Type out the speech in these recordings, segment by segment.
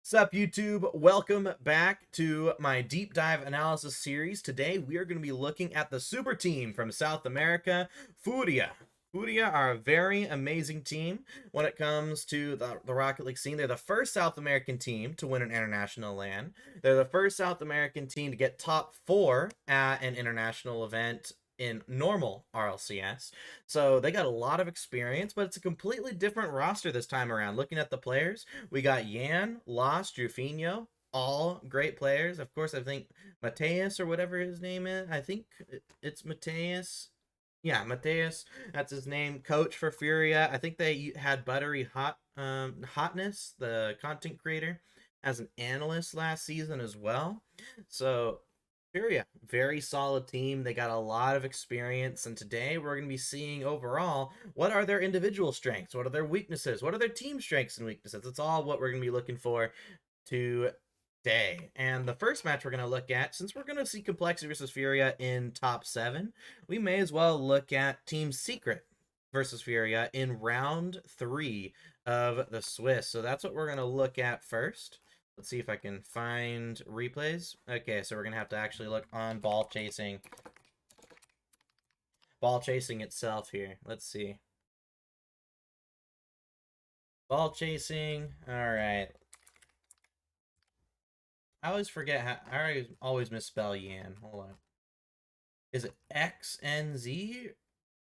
Sup YouTube, welcome back to my deep dive analysis series. Today we are going to be looking at the super team from South America, Furia. Furia are a very amazing team when it comes to the Rocket League scene. They're the first South American team to win an international LAN. They're the first South American team to get top 4 at an international event in normal RLCS. So they got a lot of experience, but it's a completely different roster this time around. Looking at the players, we got Yan, Lost, Drufinho, all great players. Of course, I think Mateus or whatever his name is. I think it's Mateus. Yeah, Mateus. That's his name. Coach for Furia. I think they had Hotness, the content creator, as an analyst last season as well. So Furia, very solid team. They got a lot of experience, and today we're going to be seeing overall what are their individual strengths, what are their weaknesses, what are their team strengths and weaknesses. It's all what we're going to be looking for today. And the first match we're going to look at, since we're going to see Complexity versus Furia in top 7, we may as well look at Team Secret versus Furia in round 3 of the Swiss. So that's what we're going to look at first. Let's see if I can find replays. Okay, so we're going to have to actually look on ball chasing. Ball chasing itself here. Let's see. Ball chasing. All right. I always forget how. I always misspell Yan. Hold on. Is it XNZ?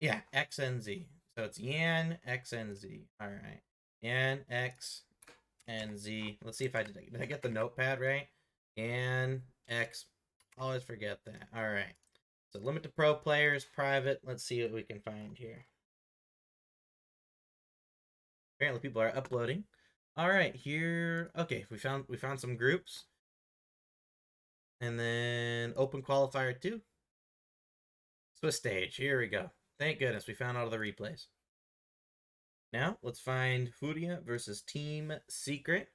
Yeah, XNZ. So it's Yan XNZ. All right. Yan X and Z. Let's see if did I get the notepad right? And X. Always forget that. All right. So limit to pro players, private. Let's see what we can find here. Apparently people are uploading. All right, here. Okay, we found some groups. And then open qualifier 2. Swiss stage. Here we go. Thank goodness we found all of the replays. Now, let's find Furia versus Team Secret.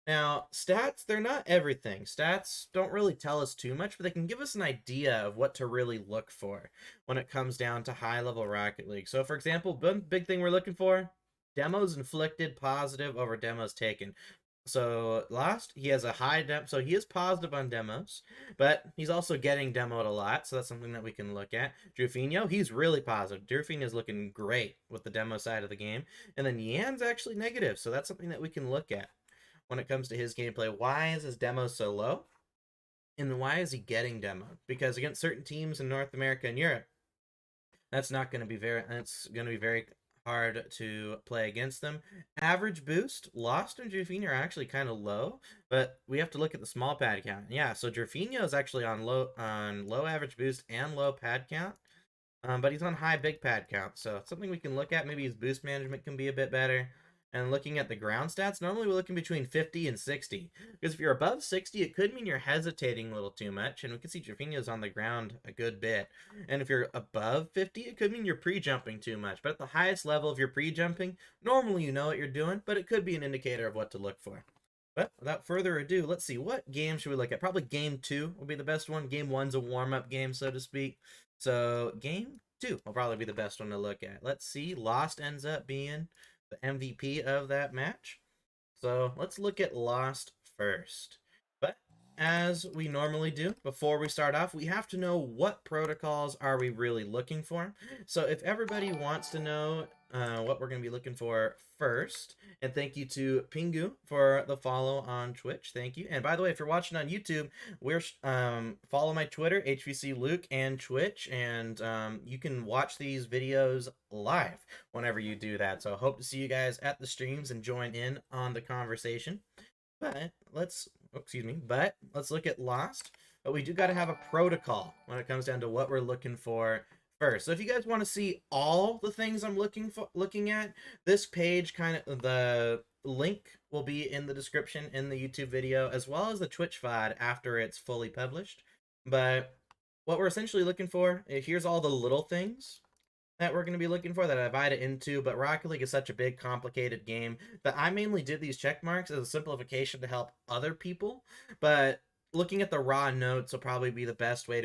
Now, stats, they're not everything. Stats don't really tell us too much, but they can give us an idea of what to really look for when it comes down to high-level Rocket League. So, for example, big thing we're looking for, demos inflicted positive over demos taken. So Lost, he has a high so he is positive on demos, but he's also getting demoed a lot, so that's something that we can look at. Drufinho, he's really positive. Drufinho is looking great with the demo side of the game, and then Yan's actually negative, so that's something that we can look at when it comes to his gameplay. Why is his demo so low? And why is he getting demoed? Because against certain teams in North America and Europe, that's going to be very hard to play against them. Average boost, Lost and Drufinho are actually kind of low, but we have to look at the small pad count. Yeah, so Drufinho is actually on low average boost and low pad count, but he's on high big pad count, so it's something we can look at. Maybe his boost management can be a bit better. And looking at the ground stats, normally we're looking between 50 and 60. Because if you're above 60, it could mean you're hesitating a little too much. And we can see Drufinho's on the ground a good bit. And if you're above 50, it could mean you're pre-jumping too much. But at the highest level, if you're pre-jumping, normally you know what you're doing, but it could be an indicator of what to look for. But without further ado, let's see. What game should we look at? Probably game 2 will be the best one. Game 1's a warm-up game, so to speak. So game 2 will probably be the best one to look at. Let's see. Lost ends up being the MVP of that match. So let's look at Lost first. But as we normally do, before we start off, we have to know what protocols are we really looking for. So if everybody wants to know what we're going to be looking for first, and thank you to Pingu for the follow on Twitch. Thank you. And by the way, if you're watching on YouTube, we're follow my Twitter, HVC Luke, and Twitch, and you can watch these videos live whenever you do that. So I hope to see you guys at the streams and join in on the conversation. But let's look at Lost. But we do got to have a protocol when it comes down to what we're looking for first. So if you guys want to see all the things I'm looking at, this page, kind of the link will be in the description in the YouTube video, as well as the Twitch VOD after it's fully published. But what we're essentially looking for, here's all the little things that we're going to be looking for that I divide it into, but Rocket League is such a big, complicated game that I mainly did these check marks as a simplification to help other people. But looking at the raw notes will probably be the best way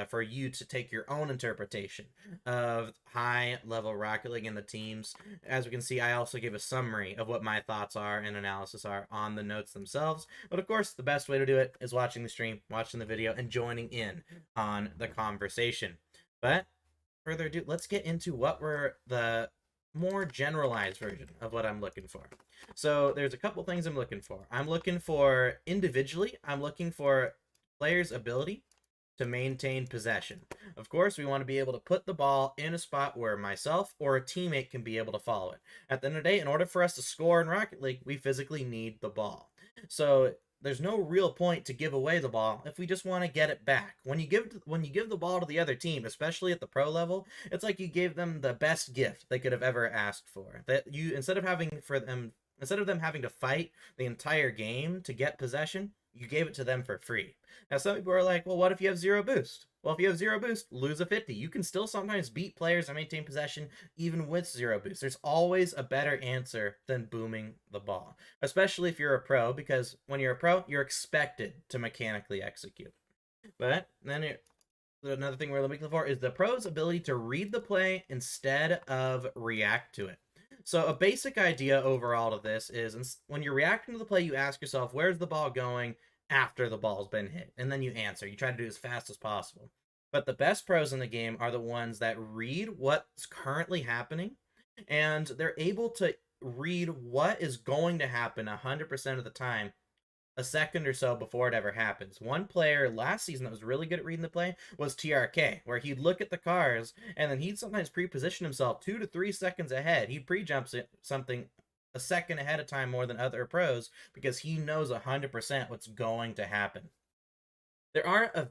for you to take your own interpretation of high level Rocket League and the teams. As we can see, I also give a summary of what my thoughts are and analysis are on the notes themselves. But of course, the best way to do it is watching the stream, watching the video, and joining in on the conversation. But further ado, let's get into what were the more generalized version of what I'm looking for. So there's a couple things I'm looking for. I'm looking for individually, I'm looking for players' ability to maintain possession. Of course, we want to be able to put the ball in a spot where myself or a teammate can be able to follow it. At the end of the day, in order for us to score in Rocket League, we physically need the ball. So there's no real point to give away the ball if we just want to get it back. When you give the ball to the other team, especially at the pro level, it's like you gave them the best gift they could have ever asked for. That you instead of them having to fight the entire game to get possession, you gave it to them for free. Now some people are like, well, what if you have zero boost? Well, if you have zero boost, lose a 50. You can still sometimes beat players and maintain possession even with zero boost. There's always a better answer than booming the ball, especially if you're a pro, because when you're a pro, you're expected to mechanically execute. But then another thing we're looking for is the pro's ability to read the play instead of react to it. So a basic idea overall to this is when you're reacting to the play, you ask yourself, where's the ball going after the ball's been hit? And then you answer. You try to do it as fast as possible. But the best pros in the game are the ones that read what's currently happening, and they're able to read what is going to happen 100% of the time a second or so before it ever happens. One player last season that was really good at reading the play was TRK, where he'd look at the cars and then he'd sometimes pre-position himself 2 to 3 seconds ahead. He'd pre-jump something a second ahead of time more than other pros because he knows 100% what's going to happen. There are a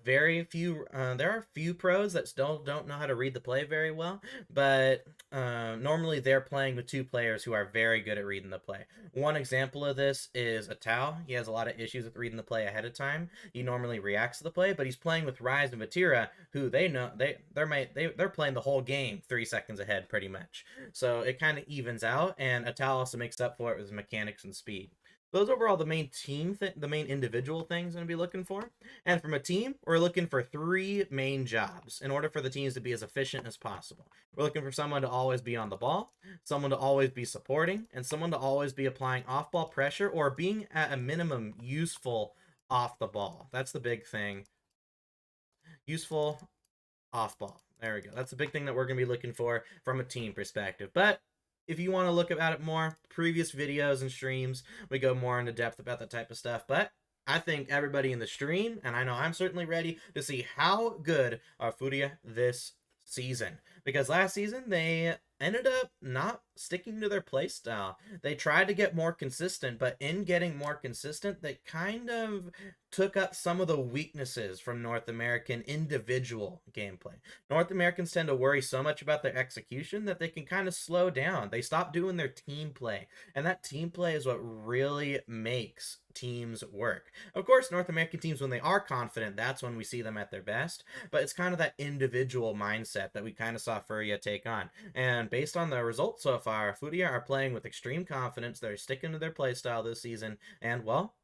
few pros that still don't know how to read the play very well, but normally they're playing with two players who are very good at reading the play. One example of this is Atal. He has a lot of issues with reading the play ahead of time. He normally reacts to the play, but he's playing with Rise and Vatira, who they're playing the whole game 3 seconds ahead pretty much. So it kind of evens out, and Atal also makes up for it with his mechanics and speed. Those overall the main individual things I'm going to be looking for. And from a team, we're looking for 3 main jobs in order for the teams to be as efficient as possible. We're looking for someone to always be on the ball, someone to always be supporting, and someone to always be applying off-ball pressure or being at a minimum useful off the ball. That's the big thing. Useful off ball. There we go. That's a big thing that we're going to be looking for from a team perspective. But if you want to look at it more, previous videos and streams, we go more into depth about that type of stuff. But I think everybody in the stream, and I know I'm certainly ready to see how good are Furia this season. Because last season, they ended up not sticking to their playstyle. They tried to get more consistent, but in getting more consistent, they kind of took up some of the weaknesses from North American individual gameplay. North Americans tend to worry so much about their execution that they can kind of slow down. They stop doing their team play, and that team play is what really makes teams work. Of course, North American teams, when they are confident, that's when we see them at their best, but it's kind of that individual mindset that we kind of saw Furia take on. And based on the results so far, Furia are playing with extreme confidence. They're sticking to their playstyle this season, and well,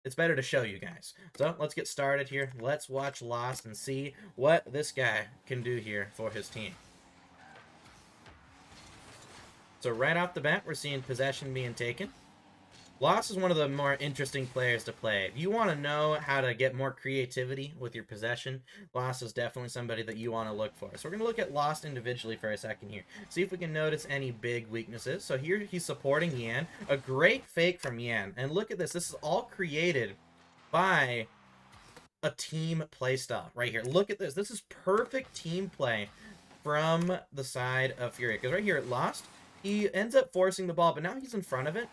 it's better to show you guys. So let's get started here. Let's watch Lost and see what this guy can do here for his team. So right off the bat, we're seeing possession being taken. Lost is one of the more interesting players to play. If you want to know how to get more creativity with your possession, Lost is definitely somebody that you want to look for. So we're going to look at Lost individually for a second here. See if we can notice any big weaknesses. So here he's supporting Yan. A great fake from Yan. And look at this. This is all created by a team playstyle right here. Look at this. This is perfect team play from the side of Furia. Because right here at Lost, he ends up forcing the ball, but now he's in front of it.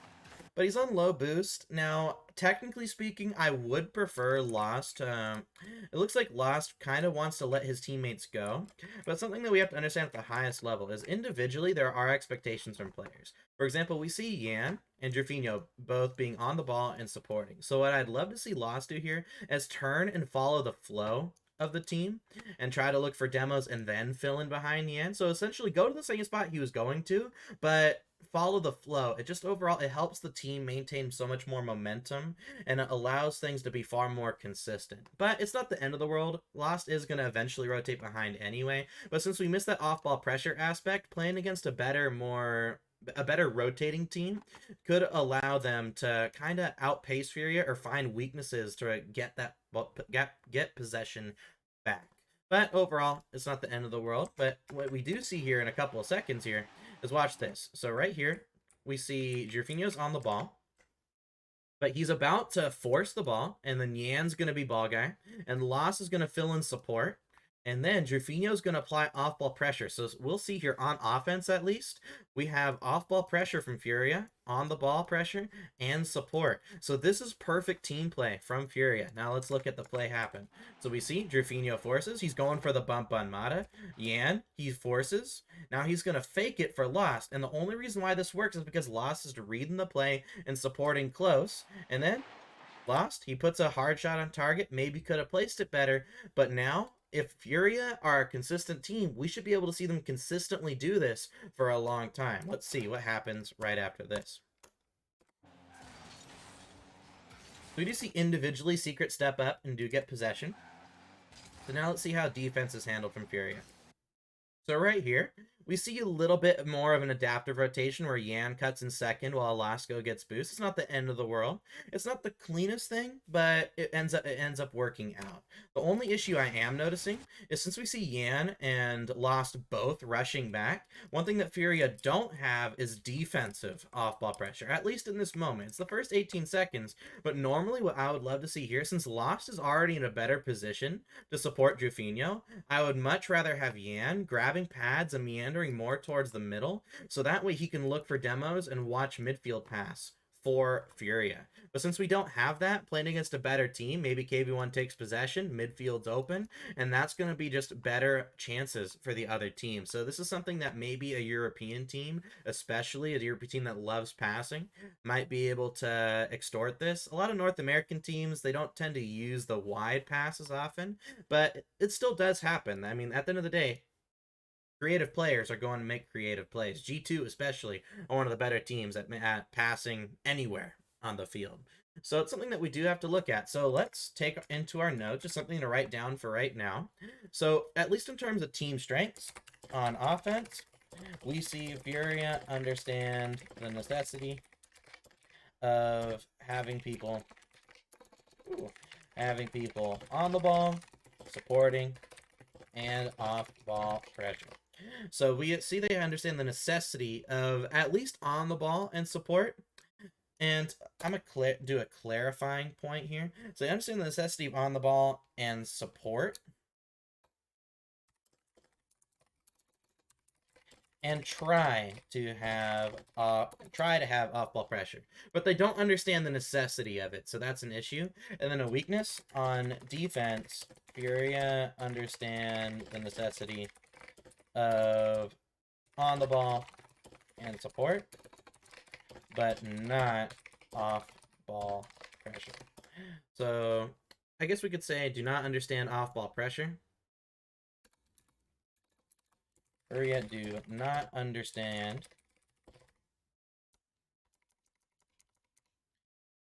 But he's on low boost. Now, technically speaking, I would prefer Lost. It looks like Lost kind of wants to let his teammates go. But something that we have to understand at the highest level is individually, there are expectations from players. For example, we see Yan and Drafinho both being on the ball and supporting. So what I'd love to see Lost do here is turn and follow the flow of the team and try to look for demos and then fill in behind Yan. So essentially go to the same spot he was going to, but follow the flow. It just overall, it helps the team maintain so much more momentum, and it allows things to be far more consistent. But it's not the end of the world. Lost is going to eventually rotate behind anyway. But since we missed that off-ball pressure aspect, playing against a better rotating team could allow them to kind of outpace Furia or find weaknesses to get possession back. But overall, it's not the end of the world. But what we do see here in a couple of seconds here is, watch this. So right here, we see Jerfinho's on the ball, but he's about to force the ball, and then Yan's going to be ball guy, and Lost is going to fill in support, and then Jerfinho's going to apply off-ball pressure. So we'll see here on offense, at least, we have off-ball pressure from Furia, on-the-ball pressure, and support. So this is perfect team play from Furia. Now let's look at the play happen. So we see Jerfinho forces. He's going for the bump on Mata. Yan, he forces. Now he's going to fake it for Lost. And the only reason why this works is because Lost is reading the play and supporting close. And then Lost, he puts a hard shot on target. Maybe could have placed it better. But now, if Furia are a consistent team, we should be able to see them consistently do this for a long time. Let's see what happens right after this. We do see individually Secret step up and do get possession. So now let's see how defense is handled from Furia. So right here, we see a little bit more of an adaptive rotation where Yan cuts in second while Alasko gets boost. It's not the end of the world. It's not the cleanest thing, but it ends up working out. The only issue I am noticing is, since we see Yan and Lost both rushing back, one thing that Furia don't have is defensive off-ball pressure, at least in this moment. It's the first 18 seconds, but normally what I would love to see here, since Lost is already in a better position to support Jerfinho, I would much rather have Yan grabbing pads and meandering more towards the middle, so that way he can look for demos and watch midfield pass for Furia. But since we don't have that, playing against a better team, maybe KV1 takes possession, midfield's open, and that's going to be just better chances for the other team. So this is something that maybe a European team, especially a European team that loves passing, might be able to extort this. A lot of North American teams, they don't tend to use the wide passes often, but it still does happen. I mean, at the end of the day, creative players are going to make creative plays. G2 especially are one of the better teams at passing anywhere on the field. So it's something that we do have to look at. So let's take into our notes, just something to write down for right now. So at least in terms of team strengths on offense, we see Furia understand the necessity of having people on the ball, supporting, and off-ball pressure. So we see they understand the necessity of at least on the ball and support. And I'm going to do a clarifying point here. So they understand the necessity of on the ball and support, and try to have off-ball pressure, but they don't understand the necessity of it, so that's an issue. And then a weakness on defense, Furia understand the necessity of on the ball and support, but not off-ball pressure. So I guess we could say do not understand off-ball pressure. Furia do not understand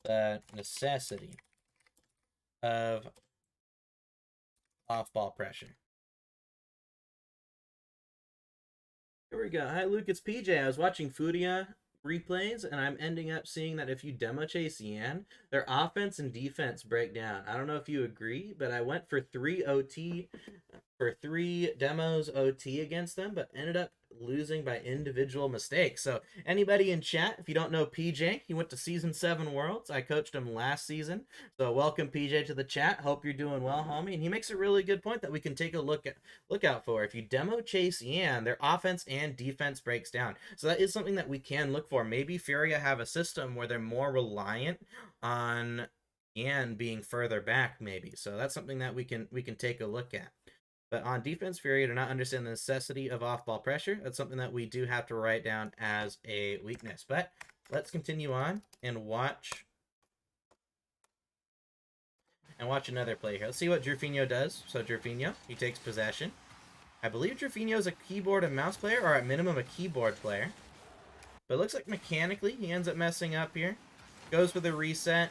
the necessity of off-ball pressure. Here we go. Hi, Luke. It's PJ. I was watching Furia replays, and I'm ending up seeing that if you demo chase Yan, their offense and defense break down. I don't know if you agree, but I went for 3 demos OT against them, but ended up losing by individual mistakes. So anybody in chat, if you don't know PJ, he went to Season 7 Worlds. I coached him last season. So welcome PJ to the chat. Hope you're doing well, homie. And he makes a really good point that we can take a look out for. If you demo chase Yan, their offense and defense breaks down. So that is something that we can look for. Maybe Furia have a system where they're more reliant on Yan being further back, maybe. So that's something that we can take a look at. But on defense, Furia do not understand the necessity of off-ball pressure. That's something that we do have to write down as a weakness. But let's continue on and watch another play here. Let's see what Jerfinho does. So Jerfinho, he takes possession. I believe Jerfinho is a keyboard and mouse player, or at minimum a keyboard player. But it looks like mechanically he ends up messing up here. Goes for the reset.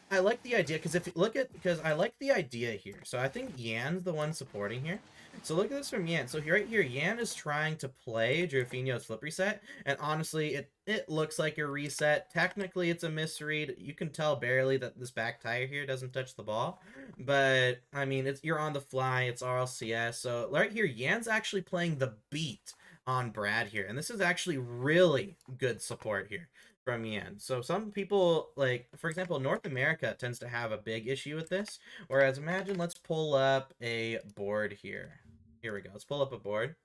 I like the idea, because if you look at, because I like the idea here. So I think Yan's the one supporting here. So look at this from Yan. So right here, Yan is trying to play Jofino's flip reset, and honestly, it looks like a reset. Technically, it's a misread. You can tell barely that this back tire here doesn't touch the ball, but I mean, you're on the fly. It's RLCS. So right here, Yan's actually playing the beat on Brad here, and this is actually really good support here from Yan. So some people, like, for example, North America tends to have a big issue with this. Whereas imagine, let's pull up a board here. Here we go. Let's pull up a board.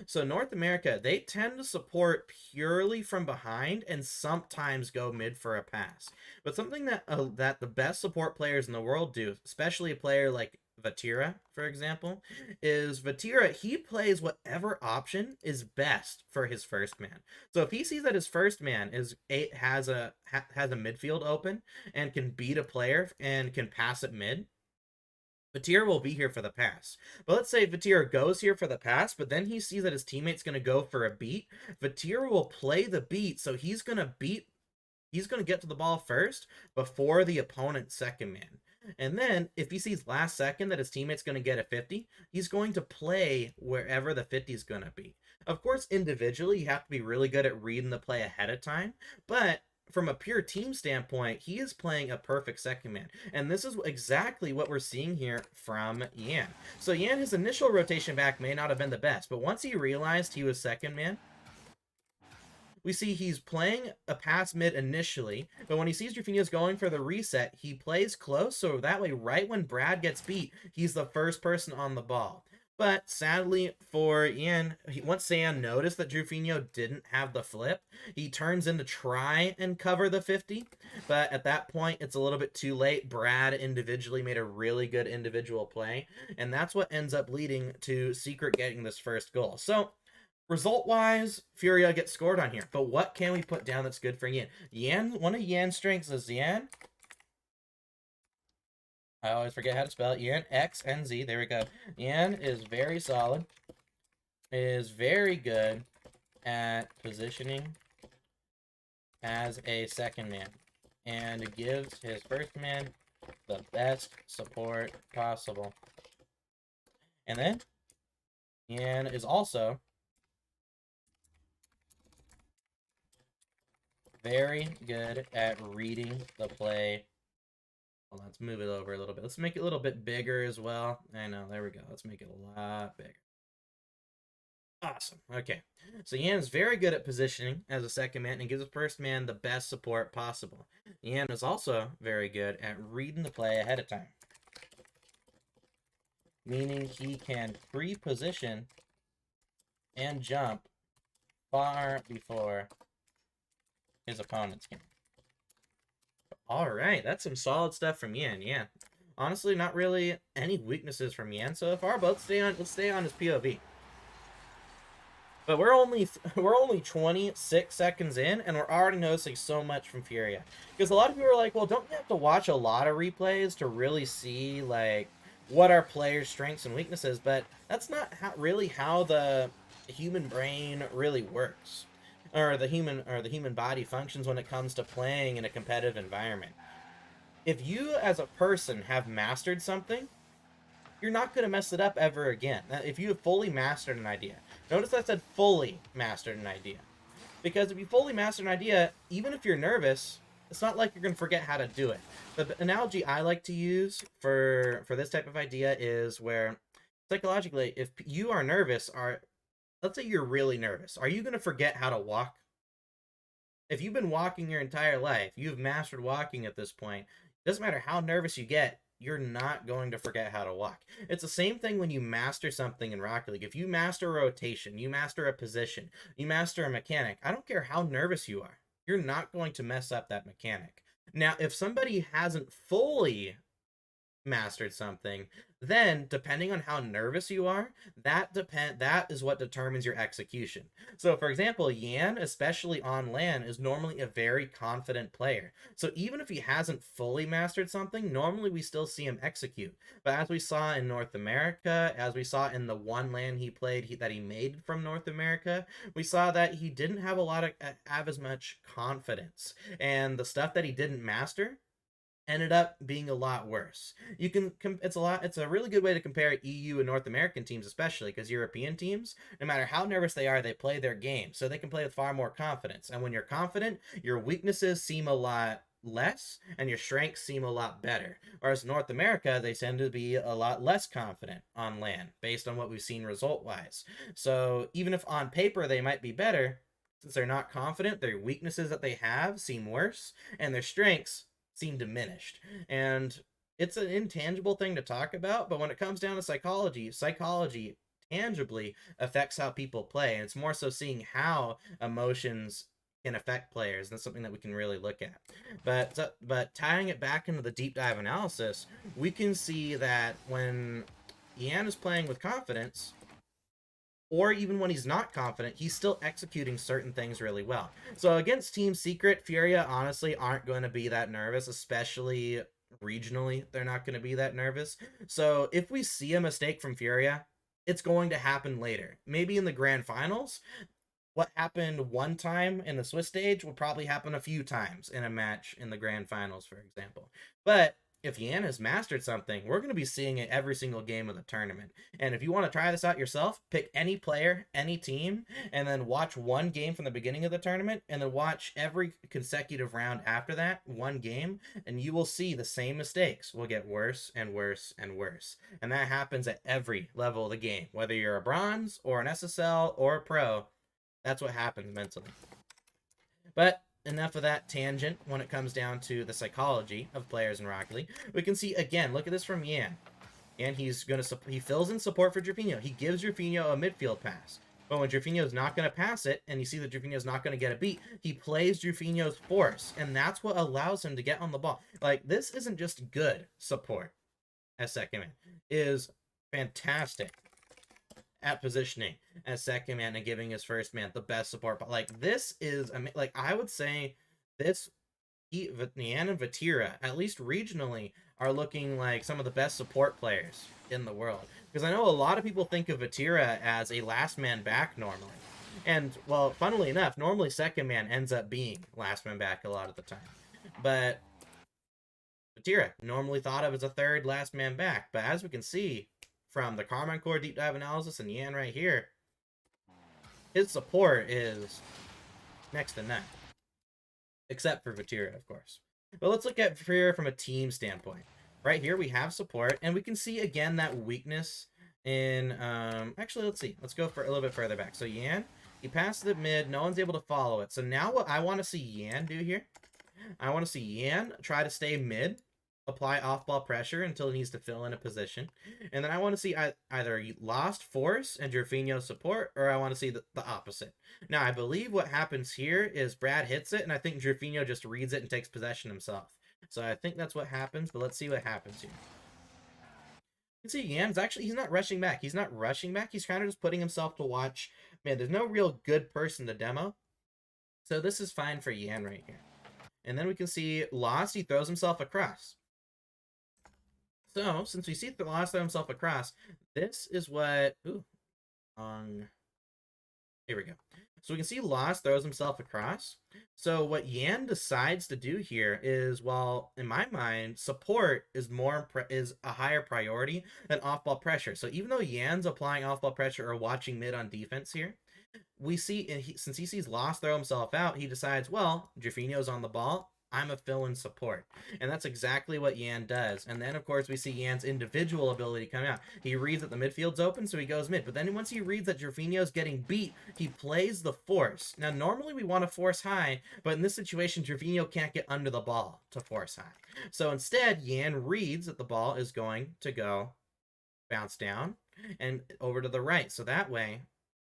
So North America, they tend to support purely from behind and sometimes go mid for a pass. But something that that the best support players in the world do, especially a player like Vatira, for example, is Vatira, he plays whatever option is best for his first man. So if he sees that his first man has a midfield open and can beat a player and can pass it mid, Vatira will be here for the pass. But let's say Vatira goes here for the pass, but then he sees that his teammate's going to go for a beat. Vatira will play the beat, so he's going to get to the ball first before the opponent's second man. And then if he sees last second that his teammate's going to get a 50, he's going to play wherever the 50 is going to be. Of course, individually, you have to be really good at reading the play ahead of time, but from a pure team standpoint, he is playing a perfect second man. And this is exactly what we're seeing here from Yan. So Yan, his initial rotation back may not have been the best, but once he realized he was second man, we see he's playing a pass mid initially, but when he sees Jofino's going for the reset, he plays close, so that way, right when Brad gets beat, he's the first person on the ball. But sadly for Yan, once Sam noticed that Jofino didn't have the flip, he turns in to try and cover the 50. But at that point, it's a little bit too late. Brad individually made a really good individual play, and that's what ends up leading to Secret getting this first goal. So result-wise, Furia gets scored on here. But what can we put down that's good for Yan? Yan, one of Yan's strengths is Yan. I always forget how to spell it. Yan, X and Z. There we go. Yan is very solid. Is very good at positioning as a second man. And gives his first man the best support possible. And then, Yan is also very good at reading the play. Well, let's move it over a little bit. Let's make it a little bit bigger as well. I know, there we go. Let's make it a lot bigger. Awesome. Okay. So Yan is very good at positioning as a second man and gives his first man the best support possible. Yan is also very good at reading the play ahead of time, meaning he can pre-position and jump far before his opponents can. All right, that's some solid stuff from Yan. Yeah, honestly, not really any weaknesses from Yan so far, but let's stay on his POV. But we're only 26 seconds in, and we're already noticing so much from Furia. Because a lot of people are like, well, don't you have to watch a lot of replays to really see like what our players' strengths and weaknesses? But that's not really how the human brain really works, or the human body functions when it comes to playing in a competitive environment. If you as a person have mastered something, you're not going to mess it up ever again. If you have fully mastered an idea. Notice I said fully mastered an idea. Because if you fully master an idea, even if you're nervous, it's not like you're going to forget how to do it. The analogy I like to use for this type of idea is where, psychologically, if you are nervous, let's say you're really nervous, are you going to forget how to walk? If you've been walking your entire life, you've mastered walking at this point, it doesn't matter how nervous you get, you're not going to forget how to walk. It's the same thing when you master something in Rocket League. If you master a rotation, you master a position, you master a mechanic, I don't care how nervous you are, you're not going to mess up that mechanic. Now, if somebody hasn't fully mastered something, then depending on how nervous you are, that is what determines your execution. So for example, Yan, especially on LAN, is normally a very confident player. So even if he hasn't fully mastered something, normally we still see him execute. But as we saw in North America, as we saw in the one LAN he played that he made from North America, we saw that he didn't have as much confidence, and the stuff that he didn't master ended up being a lot worse. It's a really good way to compare EU and North American teams, especially because European teams, no matter how nervous they are, they play their game, so they can play with far more confidence. And when you're confident, your weaknesses seem a lot less and your strengths seem a lot better. Whereas North America, they tend to be a lot less confident on LAN based on what we've seen result wise. So even if on paper they might be better, since they're not confident, their weaknesses that they have seem worse and their strengths seem diminished. And it's an intangible thing to talk about, but when it comes down to psychology tangibly affects how people play, and it's more so seeing how emotions can affect players. That's something that we can really look at. But tying it back into the deep dive analysis, we can see that when Ian is playing with confidence, or even when he's not confident, he's still executing certain things really well. So against Team Secret, Furia honestly aren't going to be that nervous, especially regionally. They're not going to be that nervous. So if we see a mistake from Furia, it's going to happen later. Maybe in the grand finals, what happened one time in the Swiss stage will probably happen a few times in a match in the grand finals, for example. But if Yan has mastered something, we're going to be seeing it every single game of the tournament. And if you want to try this out yourself, pick any player, any team, and then watch one game from the beginning of the tournament, and then watch every consecutive round after that, one game, and you will see the same mistakes will get worse and worse and worse. And that happens at every level of the game, whether you're a bronze or an SSL or a pro. That's what happens mentally. But enough of that tangent when it comes down to the psychology of players in Rocket League. We can see, again, look at this from Yan. And he fills in support for Jerfinho. He gives Jerfinho a midfield pass. But when Jerfinho's not going to pass it, and you see that Jerfinho's not going to get a beat, he plays Jerfinho's force. And that's what allows him to get on the ball. Like, this isn't just good support as second man. It is fantastic at positioning as second man and giving his first man the best support. But like, this is like, I would say this Nian and Vatira, at least regionally, are looking like some of the best support players in the world. Because I know a lot of people think of Vatira as a last man back normally. And well, funnily enough, normally second man ends up being last man back a lot of the time. But Vatira normally thought of as a third last man back. But as we can see from the Carmine Core deep dive analysis and Yan right here, his support is next to none. Except for Vatira, of course. But let's look at Furia from a team standpoint. Right here we have support, and we can see again that weakness in actually, let's see. Let's go for a little bit further back. So Yan, he passed the mid, no one's able to follow it. So now what I want to see Yan do here, I want to see Yan try to stay mid, apply off-ball pressure until he needs to fill in a position. And then I want to see either Lost Force and Jerfinho support, or I want to see the opposite. Now, I believe what happens here is Brad hits it, and I think Jerfinho just reads it and takes possession himself. So I think that's what happens, but let's see what happens here. You can see Yan's actually, he's not rushing back. He's not rushing back. He's kind of just putting himself to watch. Man, there's no real good person to demo. So this is fine for Yan right here. And then we can see Lost, he throws himself across. So, since we see the Lost throw himself across, this is what... Ooh. Here we go. So we can see Lost throws himself across. So what Yan decides to do here is, well, in my mind, support is a higher priority than off-ball pressure. So even though Yan's applying off-ball pressure or watching mid on defense here, we see, and since he sees Lost throw himself out, he decides, well, Jerfinho's on the ball. I'm a fill-in support. And that's exactly what Yan does. And then, of course, we see Yan's individual ability come out. He reads that the midfield's open, so he goes mid. But then once he reads that Jerfinho's getting beat, he plays the force. Now, normally we want to force high, but in this situation, Jerfinho can't get under the ball to force high. So instead, Yan reads that the ball is going to go bounce down and over to the right. So that way,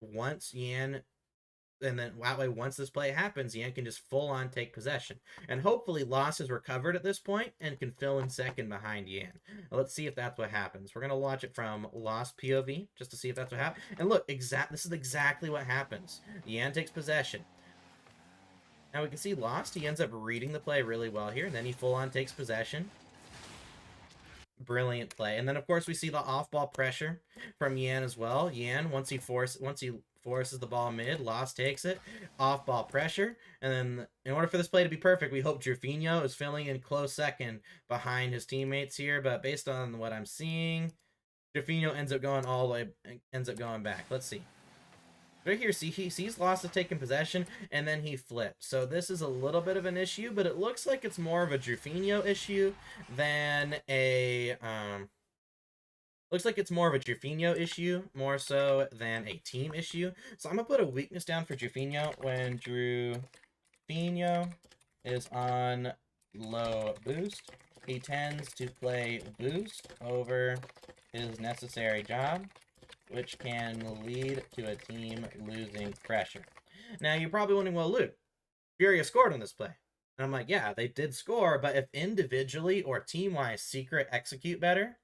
once Yan And then that way, once this play happens, Yan can just full on take possession. And hopefully Lost is recovered at this point and can fill in second behind Yan. Let's see if that's what happens. We're going to watch it from Lost POV just to see if that's what happens. And look, this is exactly what happens. Yan takes possession. Now we can see Lost, he ends up reading the play really well here, and then he full on takes possession. Brilliant play. And then of course we see the off-ball pressure from Yan as well. Yan, once he forces the ball mid, Lost takes it, off-ball pressure, and then in order for this play to be perfect, we hope Jerfinho is filling in close second behind his teammates here, but based on what I'm seeing, Jerfinho ends up going back. Let's see. Right here, see, he sees Lost has taken possession, and then he flips. So this is a little bit of an issue, but it looks like it's more of a Jerfinho issue than a... looks like it's more of a Jerfinho issue, more so than a team issue. So I'm going to put a weakness down for Jerfinho. When Jerfinho is on low boost, he tends to play boost over his necessary job, which can lead to a team losing pressure. Now, you're probably wondering, well, Luke, Furia scored on this play. And I'm like, yeah, they did score, but if individually or team-wise Secret execute better,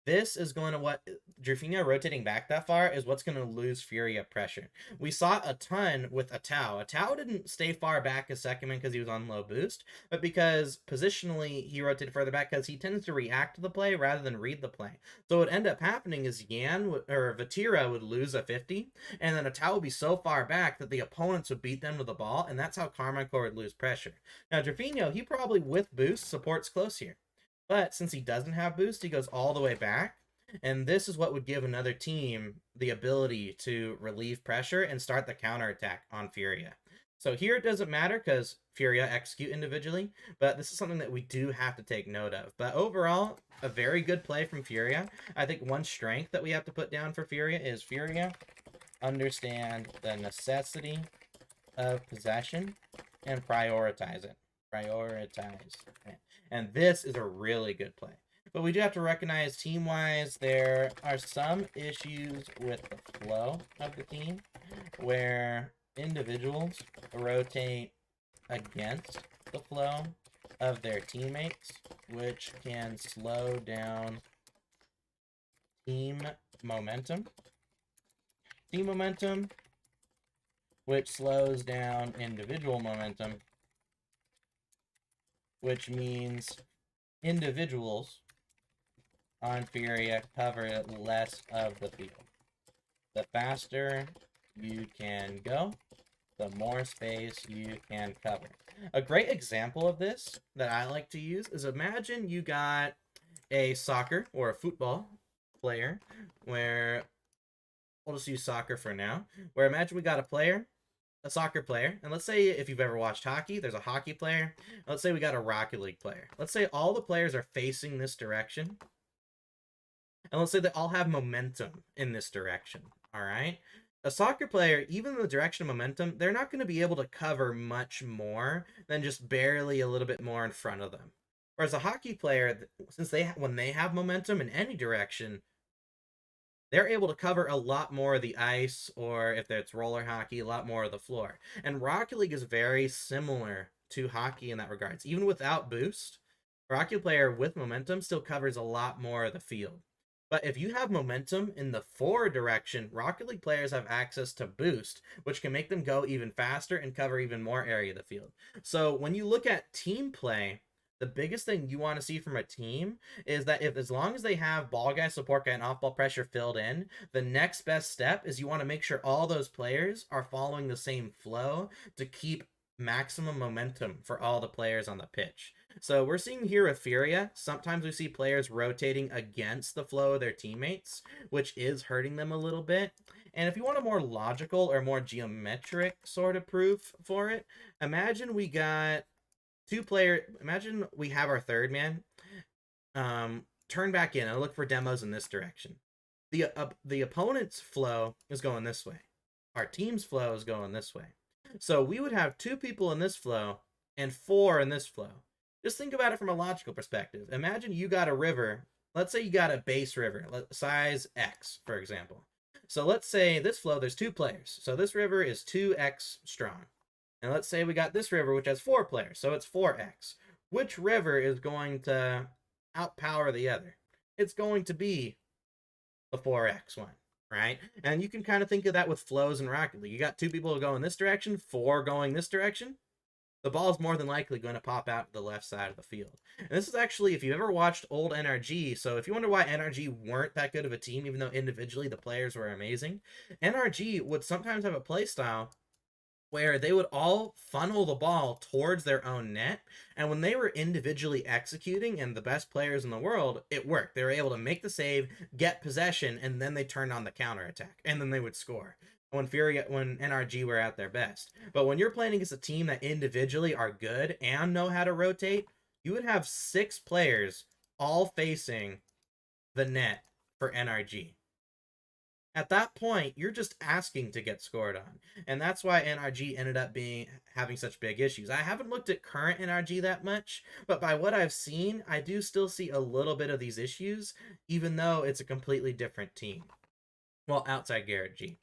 this is going to what Jerfinho rotating back that far is what's going to lose Furia pressure. We saw a ton with Atao. Atao didn't stay far back as second man because he was on low boost, but because positionally he rotated further back because he tends to react to the play rather than read the play. So what ended up happening is Vatira would lose a 50, and then Atao would be so far back that the opponents would beat them to the ball, and that's how Carmichael would lose pressure. Now Jerfinho, he probably with boost supports close here. But since he doesn't have boost, he goes all the way back. And this is what would give another team the ability to relieve pressure and start the counterattack on Furia. So here it doesn't matter because Furia execute individually, but this is something that we do have to take note of. But overall, a very good play from Furia. I think one strength that we have to put down for Furia is Furia understand the necessity of possession and prioritize it. Prioritize. And this is a really good play. But we do have to recognize team-wise there are some issues with the flow of the team where individuals rotate against the flow of their teammates, which can slow down team momentum. Team momentum, which slows down individual momentum, which means individuals on Furia cover less of the field. The faster you can go, the more space you can cover. A great example of this that I like to use is imagine you got a soccer or a football player where, we'll just use soccer for now, where imagine we got a soccer player, and let's say if you've ever watched hockey, there's a hockey player. Let's say we got a Rocket League player. Let's say all the players are facing this direction, and let's say they all have momentum in this direction, all right? A soccer player, even in the direction of momentum, they're not going to be able to cover much more than just barely a little bit more in front of them. Whereas a hockey player, when they have momentum in any direction, they're able to cover a lot more of the ice, or if it's roller hockey, a lot more of the floor. And Rocket League is very similar to hockey in that regards. Even without boost, a Rocket player with momentum still covers a lot more of the field. But if you have momentum in the forward direction, Rocket League players have access to boost, which can make them go even faster and cover even more area of the field. So when you look at team play, the biggest thing you want to see from a team is that as long as they have ball guy, support guy, and off-ball pressure filled in, the next best step is you want to make sure all those players are following the same flow to keep maximum momentum for all the players on the pitch. So we're seeing here with Furia, sometimes we see players rotating against the flow of their teammates, which is hurting them a little bit. And if you want a more logical or more geometric sort of proof for it, imagine we got imagine we have our third man turn back in and look for demos in this direction. The opponent's flow is going this way. Our team's flow is going this way. So we would have 2 people in this flow and 4 in this flow. Just think about it from a logical perspective. Imagine you got a river. Let's say you got a base river, size X, for example. So let's say this flow, there's 2 players. So this river is 2x strong. And let's say we got this river, which has 4 players. So it's 4x. Which river is going to outpower the other? It's going to be the 4x one, right? And you can kind of think of that with flows in Rocket League. You got 2 people going this direction, 4 going this direction. The ball is more than likely going to pop out to the left side of the field. And this is actually, if you ever watched old NRG, so if you wonder why NRG weren't that good of a team, even though individually the players were amazing, NRG would sometimes have a play style where they would all funnel the ball towards their own net. And when they were individually executing and the best players in the world, it worked. They were able to make the save, get possession, and then they turned on the counterattack. And then they would score. When NRG were at their best. But when you're playing against a team that individually are good and know how to rotate, you would have 6 players all facing the net for NRG. At that point, you're just asking to get scored on. And that's why NRG ended up having such big issues. I haven't looked at current NRG that much, but by what I've seen, I do still see a little bit of these issues, even though it's a completely different team. Well, outside Garrett G.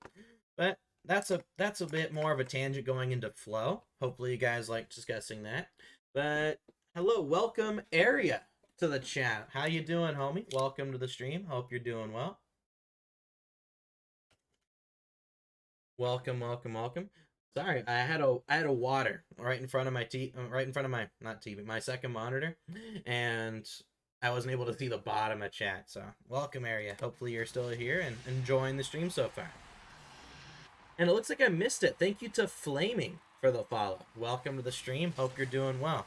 But that's a bit more of a tangent going into flow. Hopefully you guys like discussing that. But hello, welcome Area to the chat. How you doing, homie? Welcome to the stream. Hope you're doing well. Welcome. Sorry, I had a water right in front of my my second monitor, and I wasn't able to see the bottom of chat. So welcome Area. Hopefully you're still here and enjoying the stream so far. And it looks like I missed it. Thank you to Flaming for the follow. Welcome to the stream. Hope you're doing well.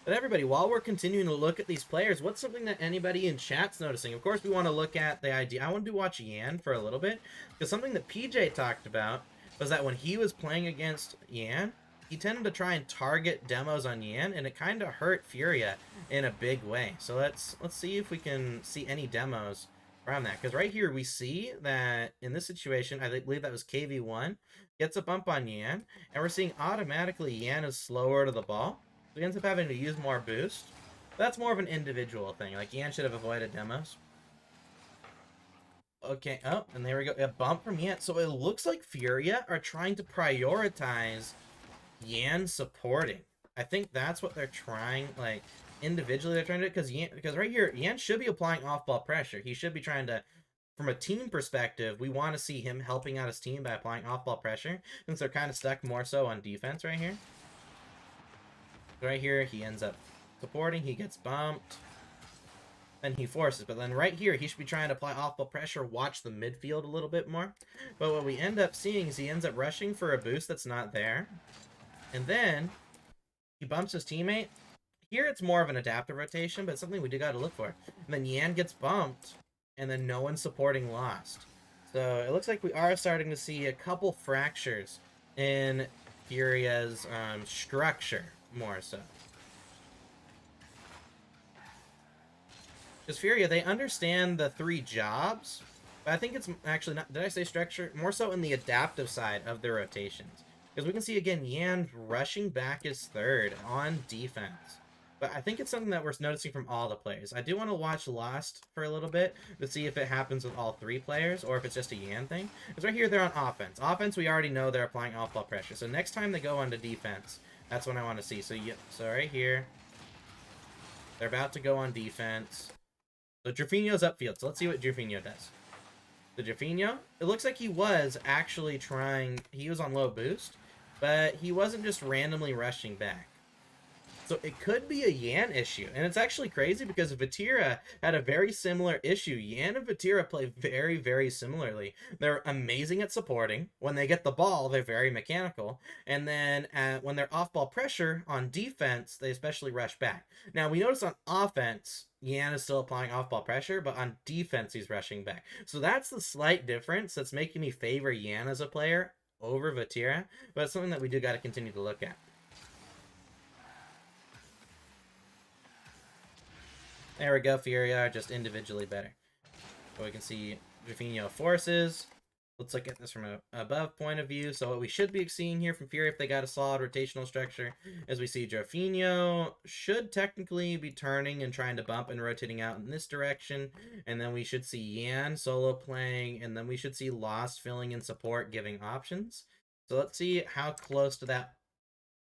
But everybody, while we're continuing to look at these players, what's something that anybody in chat's noticing? Of course, we want to look at the idea. I want to watch Yan for a little bit, because something that PJ talked about was that when he was playing against Yan, he tended to try and target demos on Yan, and it kind of hurt Furia in a big way. So let's see if we can see any demos around that, because right here we see that in this situation, I believe that was KV1, gets a bump on Yan, and we're seeing automatically Yan is slower to the ball. So he ends up having to use more boost. That's more of an individual thing. Like, Yan should have avoided demos. Okay, oh, and there we go. A bump from Yan. So it looks like Furia are trying to prioritize Yan supporting. I think that's what they're trying, like, individually they're trying to do. Because right here, Yan should be applying off-ball pressure. He should be trying to, from a team perspective, we want to see him helping out his team by applying off-ball pressure, since they're kind of stuck more so on defense right here. Right here, he ends up supporting, he gets bumped, then he forces, but then right here, he should be trying to apply off-ball pressure, watch the midfield a little bit more, but what we end up seeing is he ends up rushing for a boost that's not there, and then he bumps his teammate. Here, it's more of an adaptive rotation, but it's something we do got to look for. And then Yan gets bumped, and then no one supporting lost. So it looks like we are starting to see a couple fractures in Furia's structure. More so. Because Furia, they understand the 3 jobs, but I think it's actually not, did I say structure? More so in the adaptive side of their rotations. Because we can see, again, Yan rushing back his third on defense. But I think it's something that we're noticing from all the players. I do want to watch Lost for a little bit to see if it happens with all 3 players, or if it's just a Yan thing. Because right here, they're on offense. Offense, we already know they're applying off-ball pressure. So next time they go on to defense, that's what I want to see. So right here, they're about to go on defense. So Jorfinho's upfield. So let's see what Jorfinho does. The Jorfinho, it looks like he was actually trying, he was on low boost, but he wasn't just randomly rushing back. So it could be a Yan issue. And it's actually crazy because Vatira had a very similar issue. Yan and Vatira play very, very similarly. They're amazing at supporting. When they get the ball, they're very mechanical. And then when they're off-ball pressure on defense, they especially rush back. Now, we notice on offense, Yan is still applying off-ball pressure, but on defense, he's rushing back. So that's the slight difference that's making me favor Yan as a player over Vatira. But it's something that we do got to continue to look at. There we go, Furia are just individually better. So we can see Jorfinho forces, Let's look at this from an above point of view. So what we should be seeing here from Furia, if they got a solid rotational structure, is we see Jofinho should technically be turning and trying to bump and rotating out in this direction. And then we should see Yan solo playing, and then we should see Lost filling in support, giving options. So let's see how close to that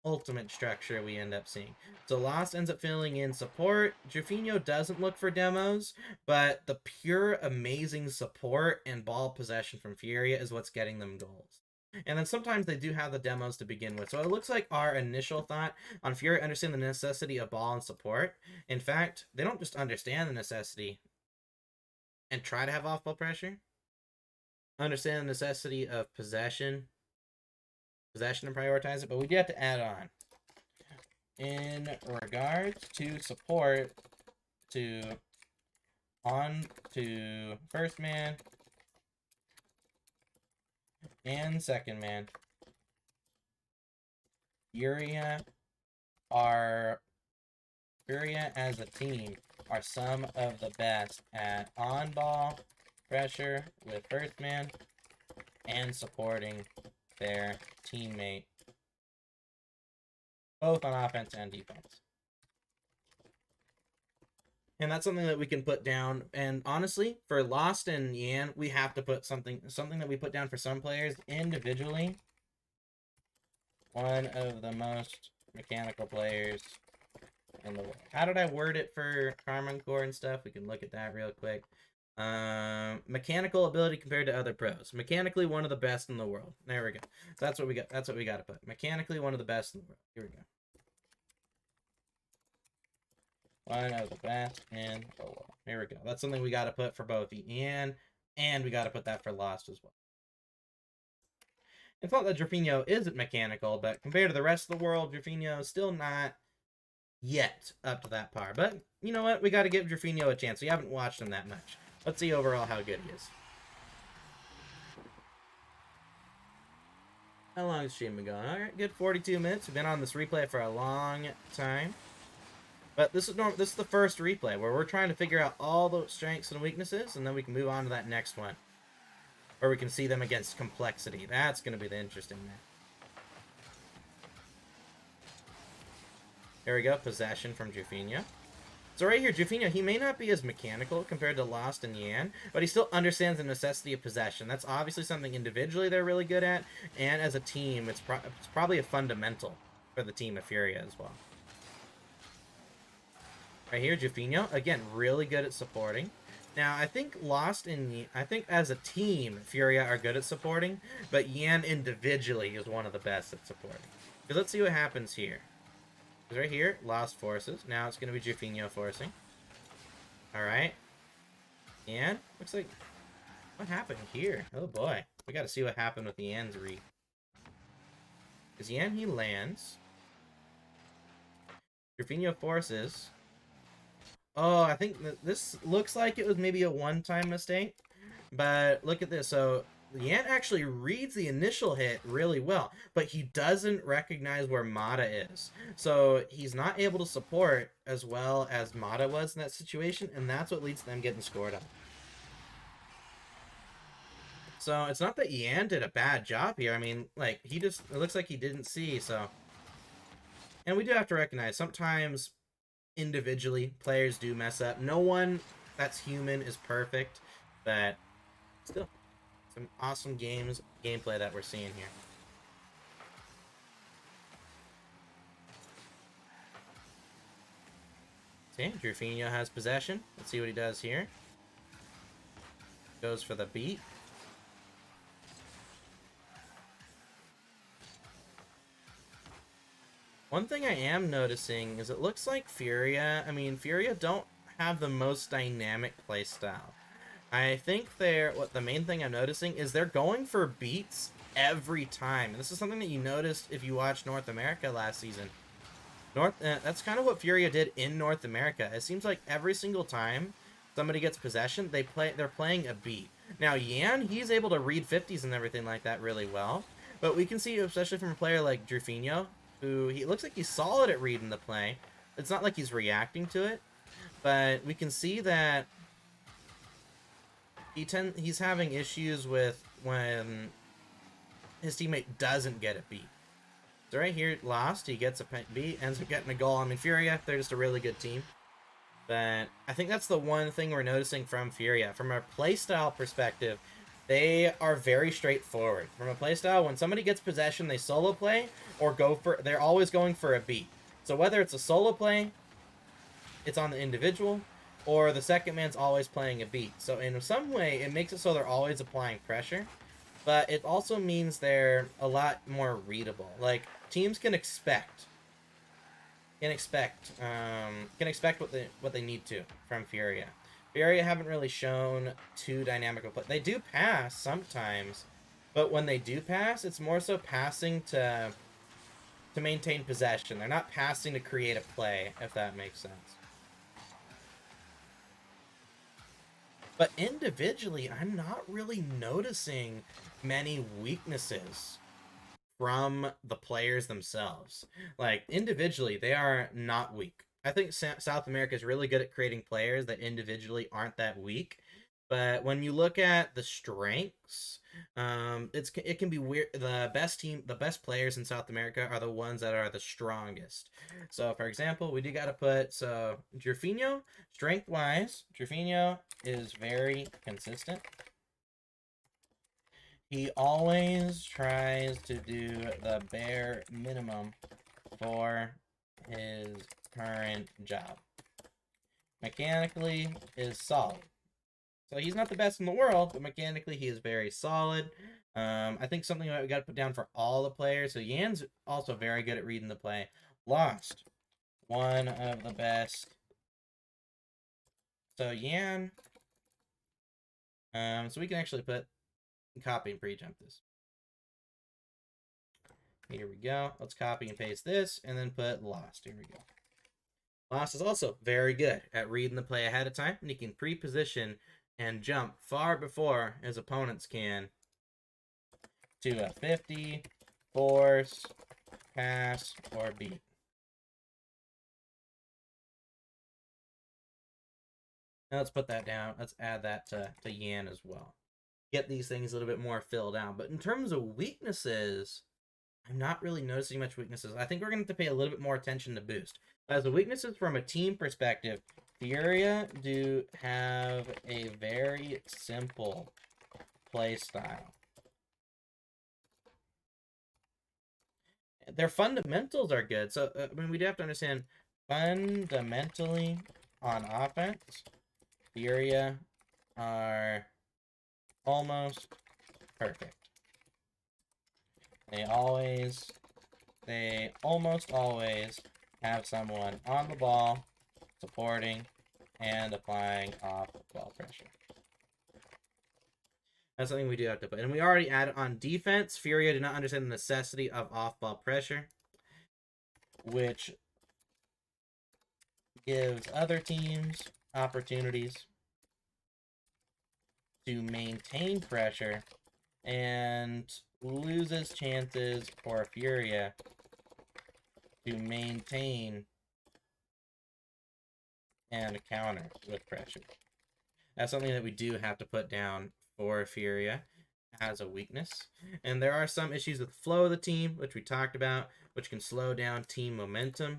ultimate structure we end up seeing. So Lost ends up filling in support. Jofinho doesn't look for demos, but the pure amazing support and ball possession from Furia is what's getting them goals. And then sometimes they do have the demos to begin with. So it looks like our initial thought on Furia understand the necessity of ball and support. In fact, they don't just understand the necessity and try to have off-ball pressure. Understand the necessity of possession and prioritize it, but we do have to add on. In regards to support on to first man and second man, Furia as a team are some of the best at on-ball pressure with first man and supporting their teammate, both on offense and defense. And that's something that we can put down. And honestly, for Lost and Yan, we have to put something that we put down for some players individually. One of the most mechanical players in the world. How did I word it for Carmen Core and stuff? We can look at that real quick. Mechanical ability compared to other pros. Mechanically, one of the best in the world. There we go. So that's what we got. That's what we got to put. Mechanically, one of the best in the world. Here we go. One of the best in the world. Here we go. That's something we got to put for both Ian, and we got to put that for Lost as well. It's not that Jofinho isn't mechanical, but compared to the rest of the world, Jofinho is still not yet up to that par. But you know what? We got to give Jofinho a chance. We haven't watched him that much. Let's see overall how good he is. How long has stream been going? Alright, good 42 minutes. We've been on this replay for a long time. But this is the first replay where we're trying to figure out all the strengths and weaknesses, and then we can move on to that next one. Where we can see them against complexity. That's going to be the interesting one. There we go, possession from Jofinho. So right here, Jofinho, he may not be as mechanical compared to Lost and Yan, but he still understands the necessity of possession. That's obviously something individually they're really good at, and as a team, it's probably a fundamental for the team of Furia as well. Right here, Jofinho, again, really good at supporting. Now, I think I think as a team, Furia are good at supporting, but Yan individually is one of the best at supporting. Because let's see what happens here. Right here, Lost forces. Now it's going to be Jofinho forcing. Alright. And looks like... What happened here? Oh boy. We got to see what happened with Yan's read. Because Yan, he lands. Jofinho forces. Oh, I think this looks like it was maybe a one-time mistake. But look at this. So... Yan actually reads the initial hit really well, but he doesn't recognize where Mata is. So he's not able to support as well as Mata was in that situation, and that's what leads to them getting scored on. So it's not that Yan did a bad job here. I mean, like, it looks like he didn't see, so. And we do have to recognize, sometimes individually, players do mess up. No one that's human is perfect, but still. Some awesome gameplay that we're seeing here. See, Jofinho has possession. Let's see what he does here. Goes for the beat. One thing I am noticing is it looks like Furia don't have the most dynamic playstyle. I think the main thing I'm noticing is they're going for beats every time. This is something that you noticed if you watched North America last season. That's kind of what Furia did in North America. It seems like every single time somebody gets possession, they're playing a beat. Now Yan, he's able to read 50s and everything like that really well, but we can see, especially from a player like Jofinho, who he looks like he's solid at reading the play. It's not like he's reacting to it, but we can see that he's having issues with when his teammate doesn't get a beat. So right here, lost. He gets a beat, ends up getting a goal. I mean, Furia, they're just a really good team. But I think that's the one thing we're noticing from Furia. From a playstyle perspective, they are very straightforward. From a playstyle, when somebody gets possession, they solo play or they're always going for a beat. So whether it's a solo play, it's on the individual, or the second man's always playing a beat. So in some way, it makes it so they're always applying pressure, but it also means they're a lot more readable. Like, teams can expect what they need to from Furia. Furia haven't really shown too dynamic of play. They do pass sometimes, but when they do pass, it's more so passing to maintain possession. They're not passing to create a play, if that makes sense. But individually, I'm not really noticing many weaknesses from the players themselves. Like, individually, they are not weak. I think South America is really good at creating players that individually aren't that weak. But when you look at the strengths, it can be weird. The best players in South America are the ones that are the strongest. So, for example, we do got to put Jerfinho, strength wise, Jerfinho is very consistent. He always tries to do the bare minimum for his current job. Mechanically is solid. So he's not the best in the world, but mechanically he is very solid. I think something that we got to put down for all the players. So Yan's also very good at reading the play. Lost, one of the best. So Yan, so we can actually copy and pre-jump this. Here we go. Let's copy and paste this and then put Lost. Here we go. Lost is also very good at reading the play ahead of time, and he can pre-position and jump far before his opponents can to a 50, force, pass, or beat. Now let's put that down. Let's add that to Yan as well. Get these things a little bit more filled out. But in terms of weaknesses, I'm not really noticing much weaknesses. I think we're going to have to pay a little bit more attention to boost. As the weaknesses from a team perspective, Furia do have a very simple play style. Their fundamentals are good. So, I mean, we do have to understand, fundamentally on offense, Furia are almost perfect. They almost always have someone on the ball, supporting, and applying off-ball pressure. That's something we do have to put. And we already added on defense. Furia did not understand the necessity of off-ball pressure, which gives other teams opportunities to maintain pressure and loses chances for Furia to maintain and counter with pressure. That's something that we do have to put down for Furia as a weakness. And there are some issues with the flow of the team, which we talked about, which can slow down team momentum,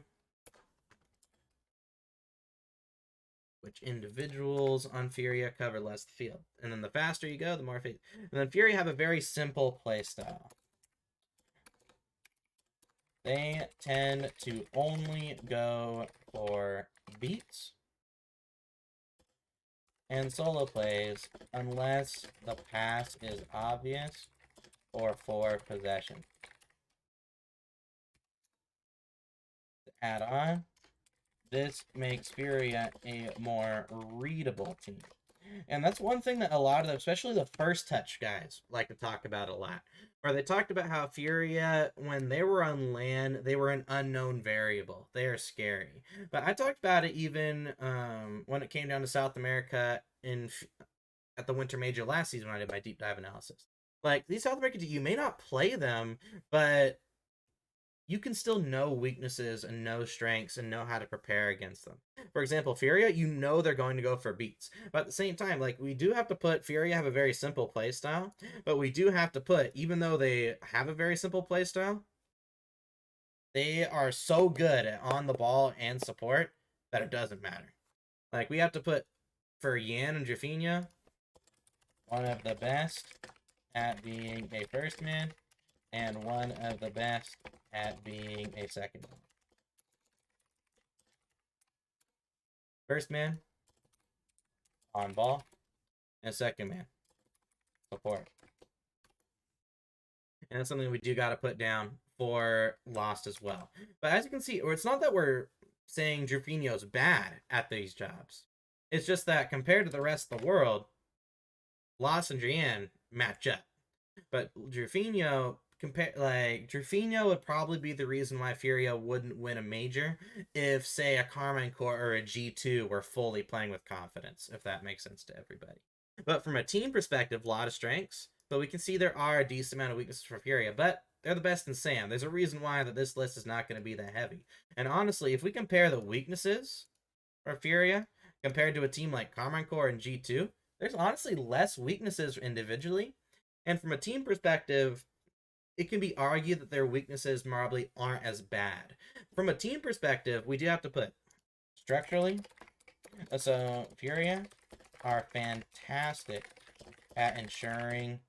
which individuals on Furia cover less the field. And then the faster you go, the more and then Furia have a very simple play style. They tend to only go for beats and solo plays unless the pass is obvious or for possession. To add on, this makes Furia a more readable team. And that's one thing that a lot of them, especially the first touch guys, like to talk about a lot. Where they talked about how Furia, when they were on LAN, they were an unknown variable. They are scary. But I talked about it even when it came down to South America at the Winter Major last season when I did my deep dive analysis. Like, these South American teams, you may not play them, but you can still know weaknesses and know strengths and know how to prepare against them. For example, Furia, you know they're going to go for beats. But at the same time, like, we do have to put, Furia have a very simple playstyle, but we do have to put, even though they have a very simple playstyle, they are so good at on the ball and support that it doesn't matter. Like, we have to put, for Yan and Jafina, one of the best at being a first man, and one of the best at being a second man. First man, on ball, and second man, support. And that's something we do got to put down for Lost as well. But as you can see, or it's not that we're saying Jufino's bad at these jobs. It's just that compared to the rest of the world, Lost and Drian match up. But Jufino, Jufino would probably be the reason why Furia wouldn't win a major if, say, a Carmine Core or a G2 were fully playing with confidence, if that makes sense to everybody. But from a team perspective, a lot of strengths, but we can see there are a decent amount of weaknesses for Furia, but they're the best in SAM. There's a reason why that this list is not going to be that heavy. And honestly, if we compare the weaknesses for Furia compared to a team like Carmine Core and G2, there's honestly less weaknesses individually. And from a team perspective, it can be argued that their weaknesses probably aren't as bad. From a team perspective, we do have to put structurally. So Furia are fantastic at ensuring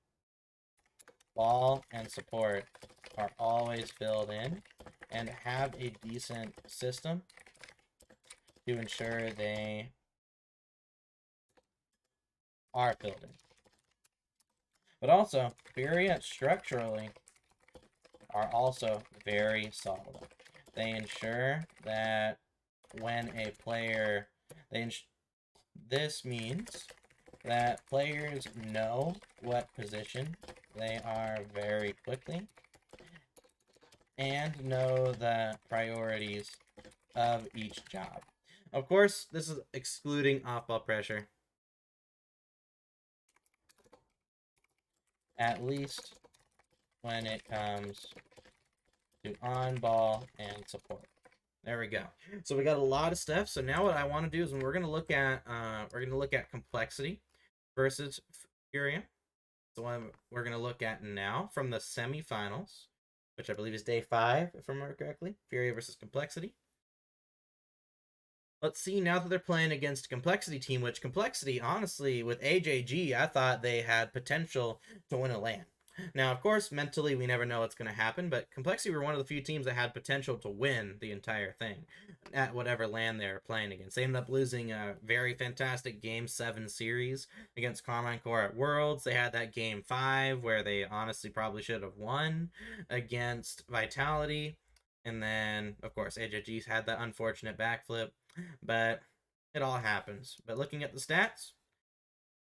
ball and support are always filled in and have a decent system to ensure they are filled in. But also, Furia structurally are also very solid. They ensure that when a player, this means that players know what position they are very quickly and know the priorities of each job. Of course, this is excluding off-ball pressure. At least when it comes to on-ball and support. There we go. So we got a lot of stuff. So now what I want to do is we're going to look at complexity versus Furia. So we're going to look at now from the semifinals, which I believe is day 5, if I remember correctly. Furia versus Complexity. Let's see, now that they're playing against a Complexity team, which Complexity, honestly, with AJG, I thought they had potential to win a LAN. Now, of course, mentally, we never know what's going to happen, but Complexity were one of the few teams that had potential to win the entire thing at whatever LAN they were playing against. They ended up losing a very fantastic Game 7 series against Carmine Core at Worlds. They had that Game 5 where they honestly probably should have won against Vitality. And then, of course, AJG's had that unfortunate backflip, but it all happens. But looking at the stats,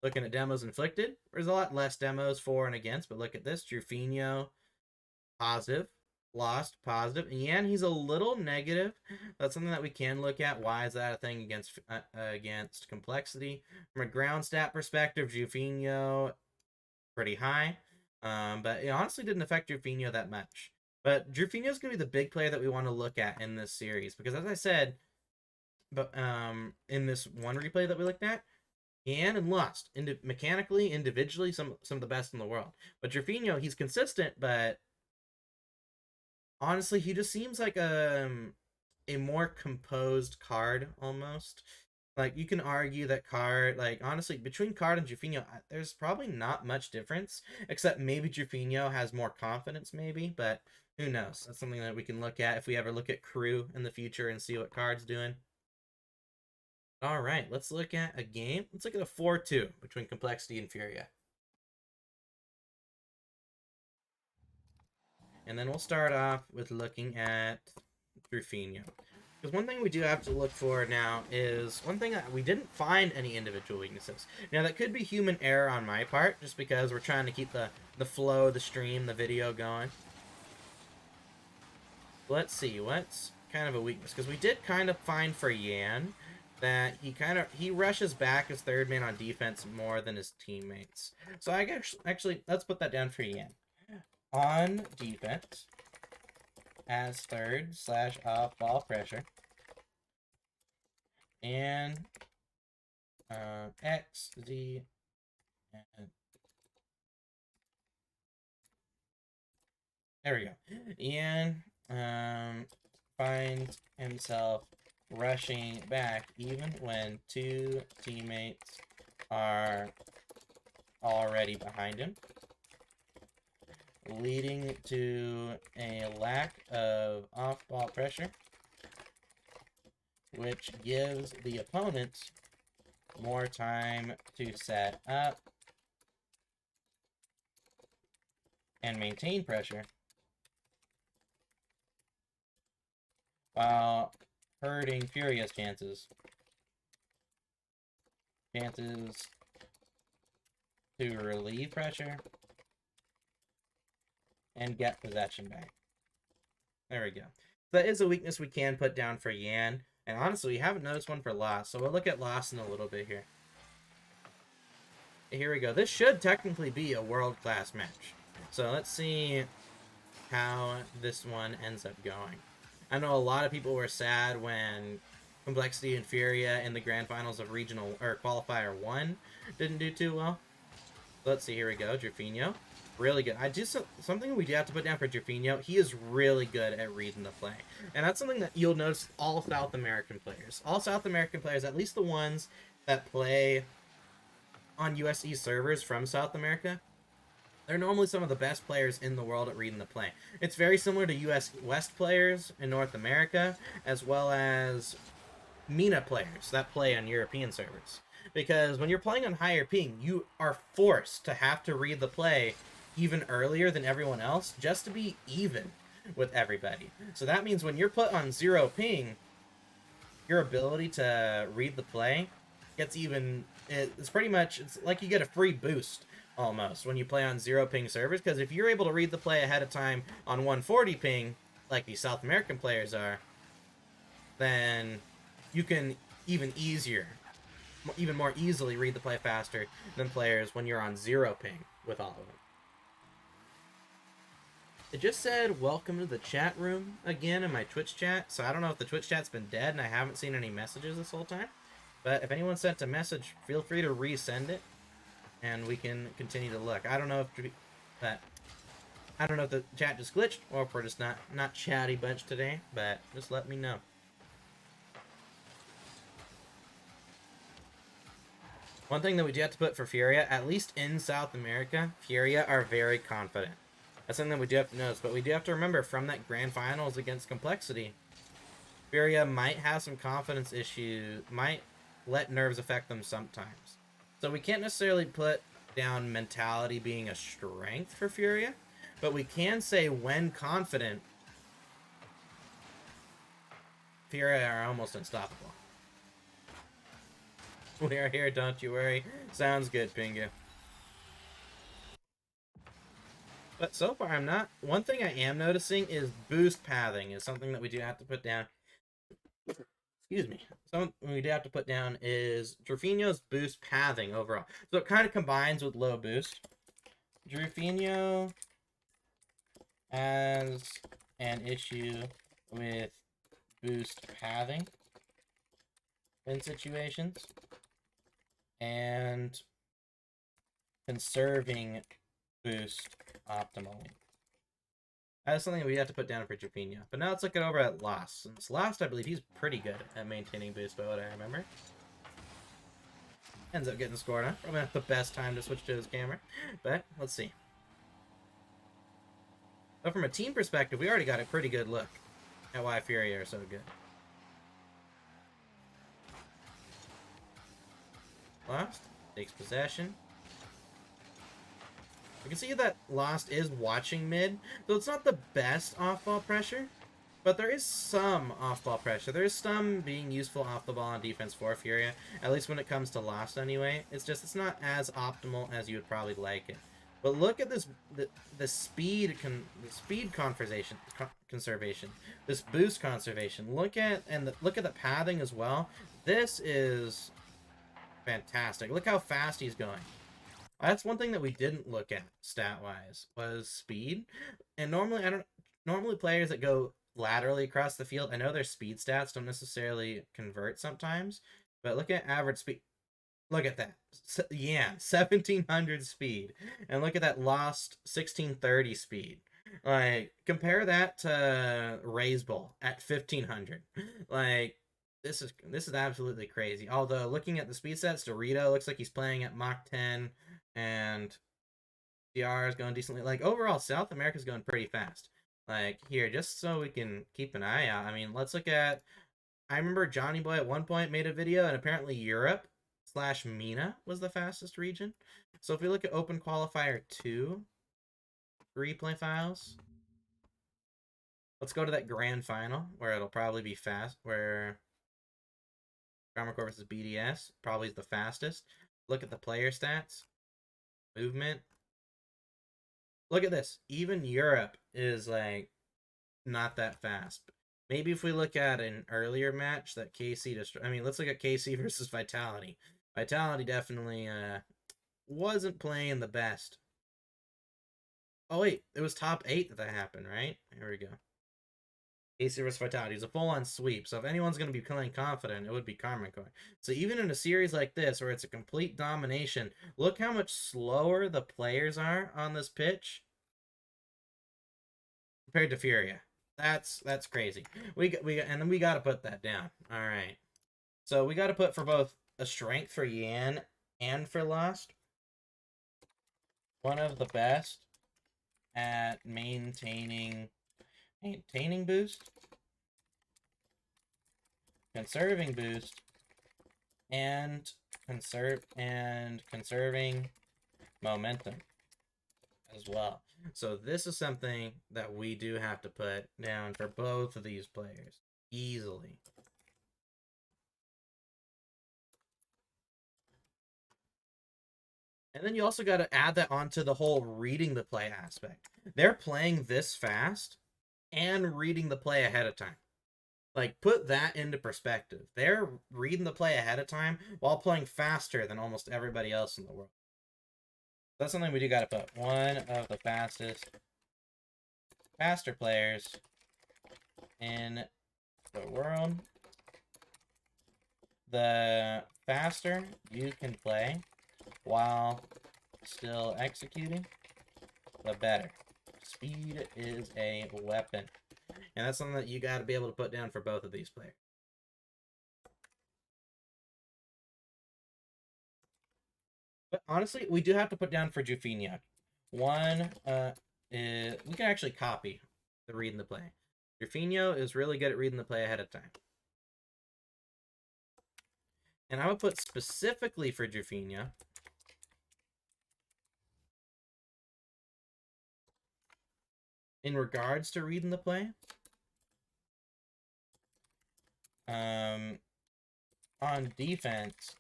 looking at demos inflicted, there's a lot less demos for and against, but look at this. Jufino, positive. Lost, positive. And Yan, he's a little negative. That's something that we can look at. Why is that a thing against Complexity? From a ground stat perspective, Jufino, pretty high. But it honestly didn't affect Jufino that much. But Jufino's going to be the big player that we want to look at in this series. Because as I said, but in this one replay that we looked at, Yan and Lost, mechanically, individually, some of the best in the world. But Jufino, he's consistent, but honestly, he just seems like a more composed card, almost. Like, you can argue that Card, like, honestly, between Card and Jufino, there's probably not much difference, except maybe Jufino has more confidence, maybe, but who knows? That's something that we can look at if we ever look at Crew in the future and see what Card's doing. All right, let's look at a game. Let's look at a 4-2 between Complexity and Furia. And then we'll start off with looking at Jufino. Because one thing we do have to look for now is one thing that we didn't find any individual weaknesses. Now, that could be human error on my part, just because we're trying to keep the flow, the stream, the video going. Let's see, what's kind of a weakness? Because we did kind of find for Yan that he rushes back as third man on defense more than his teammates. So I actually let's put that down for Yan. On defense, as third slash off ball pressure. And X, Z, and there we go. Ian finds himself rushing back even when two teammates are already behind him, leading to a lack of off-ball pressure, which gives the opponent more time to set up and maintain pressure while hurting Furia's chances to relieve pressure and get possession back. There we go. That is a weakness we can put down for Yan. And honestly, we haven't noticed one for Lost, so we'll look at Lost in a little bit here. Here we go. This should technically be a world-class match. So let's see how this one ends up going. I know a lot of people were sad when Complexity and Furia in the grand finals of regional or qualifier 1 didn't do too well. Let's see, here we go. Jerfinho. Really good. Something we do have to put down for Jerfinho. He is really good at reading the play. And that's something that you'll notice all South American players. All South American players, at least the ones that play on USE servers from South America, they're normally some of the best players in the world at reading the play. It's very similar to US West players in North America, as well as MENA players that play on European servers. Because when you're playing on higher ping, you are forced to have to read the play even earlier than everyone else just to be even with everybody. So that means when you're put on 0 ping, your ability to read the play gets even... It's pretty much... It's like you get a free boost, almost, when you play on 0 ping servers. Because if you're able to read the play ahead of time on 140 ping, like these South American players are, then you can even more easily read the play faster than players when you're on 0 ping with all of them. It just said, welcome to the chat room again in my Twitch chat. So I don't know if the Twitch chat's been dead and I haven't seen any messages this whole time. But if anyone sent a message, feel free to resend it. And we can continue to look. I don't know if the chat just glitched or if we're just not chatty bunch today. But just let me know. One thing that we do have to put for Furia, at least in South America, Furia are very confident. That's something that we do have to notice, but we do have to remember from that grand finals against Complexity, Furia might have some confidence issues, might let nerves affect them sometimes. So we can't necessarily put down mentality being a strength for Furia, but we can say when confident, Furia are almost unstoppable. We are here, don't you worry. Sounds good, Pingu. But so far, I'm not... One thing I am noticing is boost pathing is something that we do have to put down. Excuse me. Something we do have to put down is Jerfinho's boost pathing overall. So it kind of combines with low boost. Jerfinho has an issue with boost pathing in situations and conserving boost optimally. That's something we have to put down for Jerfinho. But now let's look it over at Lost. Since Lost, I believe he's pretty good at maintaining boost by what I remember. Ends up getting scored on. Probably not the best time to switch to his camera. But let's see. But from a team perspective, we already got a pretty good look at why Furia are so good. Lost takes possession. You can see that Lost is watching mid, so it's not the best off-ball pressure, but there is some off-ball pressure. There is some being useful off the ball on defense for Furia, at least when it comes to Lost anyway. It's not as optimal as you would probably like it. But look at this, the speed conservation, this boost conservation. Look at the pathing as well. This is fantastic. Look how fast he's going. That's one thing that we didn't look at stat-wise, was speed. And normally, normally players that go laterally across the field, I know their speed stats don't necessarily convert sometimes, but look at average speed. Look at that. Yeah, 1700 speed. And look at that lost 1630 speed. Like, compare that to Ray's Bowl at 1500. Like, this is absolutely crazy. Although, looking at the speed stats, Dorito looks like he's playing at Mach 10, and DR is going decently. Like, overall, South America's going pretty fast. Like, here, just so we can keep an eye out. I mean, let's look at... I remember Johnny Boy at one point made a video, and apparently Europe / MENA was the fastest region. So if we look at Open Qualifier 2 replay files, let's go to that grand final where it'll probably be fast, where Karma Corps versus BDS probably is the fastest. Look at the player stats, movement. Look at this. Even Europe is like not that fast. Maybe if we look at an earlier match that KC I mean, let's look at KC versus Vitality. Vitality definitely wasn't playing the best. Oh wait, it was top 8 that happened, right? Here we go. KC versus Vitality is a full-on sweep, so if anyone's going to be playing confident, it would be Karma Corps. So even in a series like this, where it's a complete domination, look how much slower the players are on this pitch compared to Furia. That's crazy. And then we got to put that down. All right. So we got to put for both a strength for Yan and for Lost. One of the best at maintaining boost, conserving boost, and conserving momentum as well. So this is something that we do have to put down for both of these players easily. And then you also got to add that onto the whole reading the play aspect. They're playing this fast and reading the play ahead of time. Like, put that into perspective. They're reading the play ahead of time while playing faster than almost everybody else in the world. That's something we do got to put. One of the faster players in the world. The faster you can play while still executing, the better. Speed is a weapon. And that's something that you got to be able to put down for both of these players. But honestly, we do have to put down for Jufinho. One, we can actually copy the reading the play. Jufinho is really good at reading the play ahead of time. And I would put specifically for Jufinho, in regards to reading the play, on defense,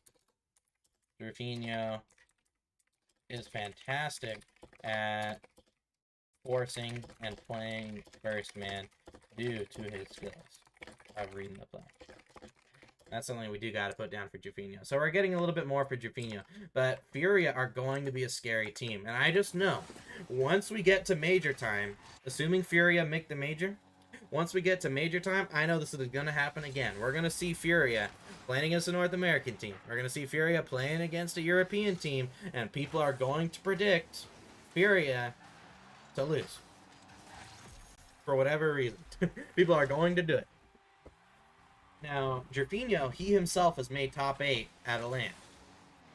Jufinho is fantastic at forcing and playing first man due to his skills of reading the play. That's something we do got to put down for Jufinho. So we're getting a little bit more for Jufinho. But Furia are going to be a scary team. And I just know, once we get to major time, assuming Furia make the major, once we get to major time, I know this is going to happen again. We're going to see Furia playing against a North American team. We're going to see Furia playing against a European team. And people are going to predict Furia to lose. For whatever reason. People are going to do it. Now, Jufinho, he himself has made top 8 at a LAN.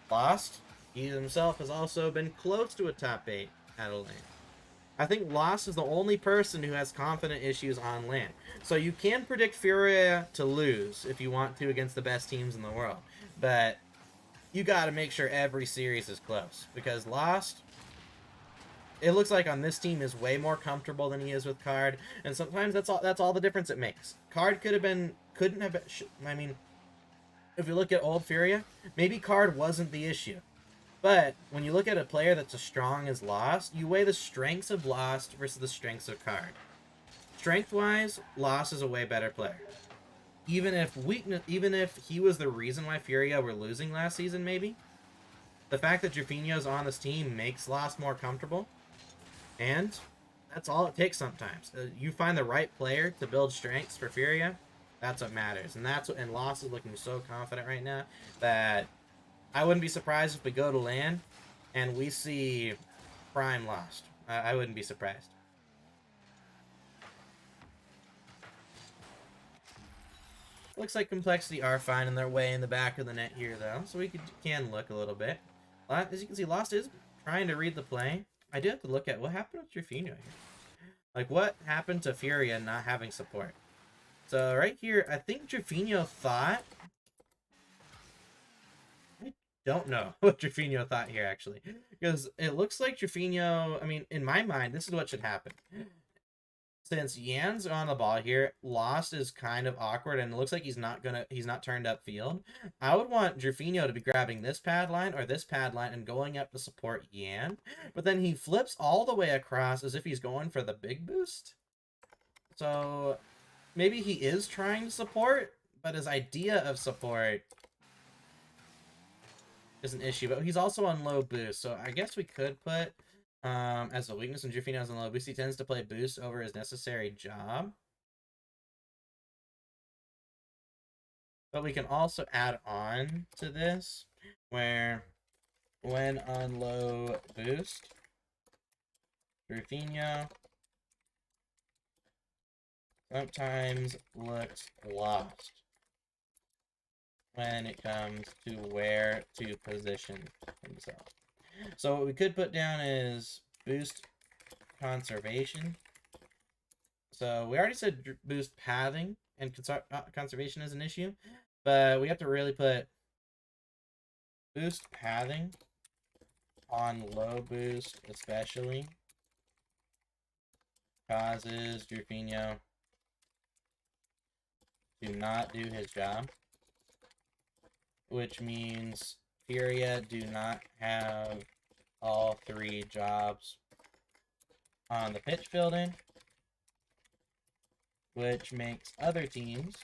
Lost, he himself has also been close to a top 8 at a LAN. I think Lost is the only person who has confident issues on LAN. So you can predict Furia to lose if you want to against the best teams in the world. But you got to make sure every series is close. Because Lost, it looks like on this team is way more comfortable than he is with Card. And sometimes that's all the difference it makes. Card couldn't have been, I mean, if you look at old Furia, maybe Card wasn't the issue. But when you look at a player that's as strong as Lost, you weigh the strengths of Lost versus the strengths of Card. Strength-wise, Lost is a way better player. Even if he was the reason why Furia were losing last season, maybe, the fact that Jufinho's on this team makes Lost more comfortable. And That's all it takes sometimes. You find the right player to build strengths for Furia. That's what matters, and that's what. And Lost is looking so confident right now that I wouldn't be surprised if we go to LAN and we see Prime Lost. I wouldn't be surprised. Looks like Complexity are finding their way in the back of the net here, though, so we can look a little bit. As you can see, Lost is trying to read the play. I do have to look at what happened with Trifino here. Like, what happened to Furia not having support? So, right here, I think Trifino thought... I don't know what Trifino thought here, actually. Because it looks like Trifino... I mean, in my mind, this is what should happen. Since Yan's on the ball here, Lost is kind of awkward, and it looks like he's not turned up field. I would want Jerfinho to be grabbing this pad line or this pad line and going up to support Yan, but then he flips all the way across as if he's going for the big boost. So maybe he is trying to support, but his idea of support is an issue. But he's also on low boost, so I guess we could put as a weakness when Jerfinho is on low boost, he tends to play boost over his necessary job. But we can also add on to this where when on low boost, Jerfinho sometimes looks lost when it comes to where to position himself. So what we could put down is boost conservation. So we already said boost pathing, and conservation is an issue, but we have to really put boost pathing on low boost, especially causes Jerfinho to not do his job, which means Furia do not have all three jobs on the pitch building, which makes other teams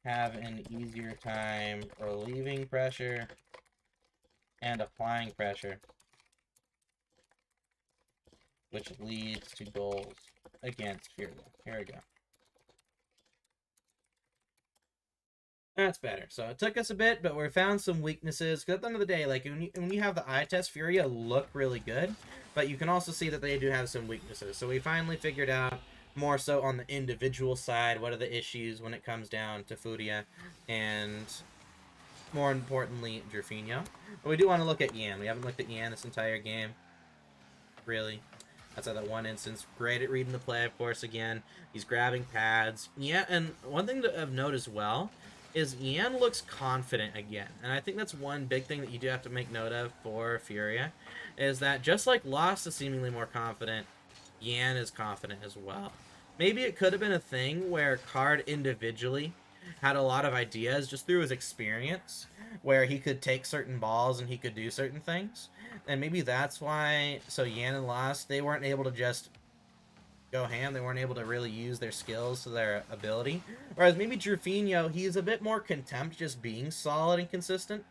have an easier time relieving pressure and applying pressure, which leads to goals against Furia. Here we go. That's better. So it took us a bit, but we found some weaknesses. Because at the end of the day, like when you have the eye test, Furia look really good, but you can also see that they do have some weaknesses. So we finally figured out more so on the individual side what are the issues when it comes down to Furia, and more importantly, Jerfinho. But we do want to look at Yan. We haven't looked at Yan this entire game, really. That's that one instance. Great at reading the play, of course, again. He's grabbing pads. Yeah, and one thing to have note as well is Yan looks confident again. And I think that's one big thing that you do have to make note of for Furia, is that just like Lost is seemingly more confident, Yan is confident as well. Maybe it could have been a thing where Card individually had a lot of ideas just through his experience, where he could take certain balls and he could do certain things. And maybe that's why, so Yan and Lost, they weren't able to just go ham. They weren't able to really use their skills to their ability. Whereas maybe Jerfinho, he's a bit more contempt just being solid and consistent.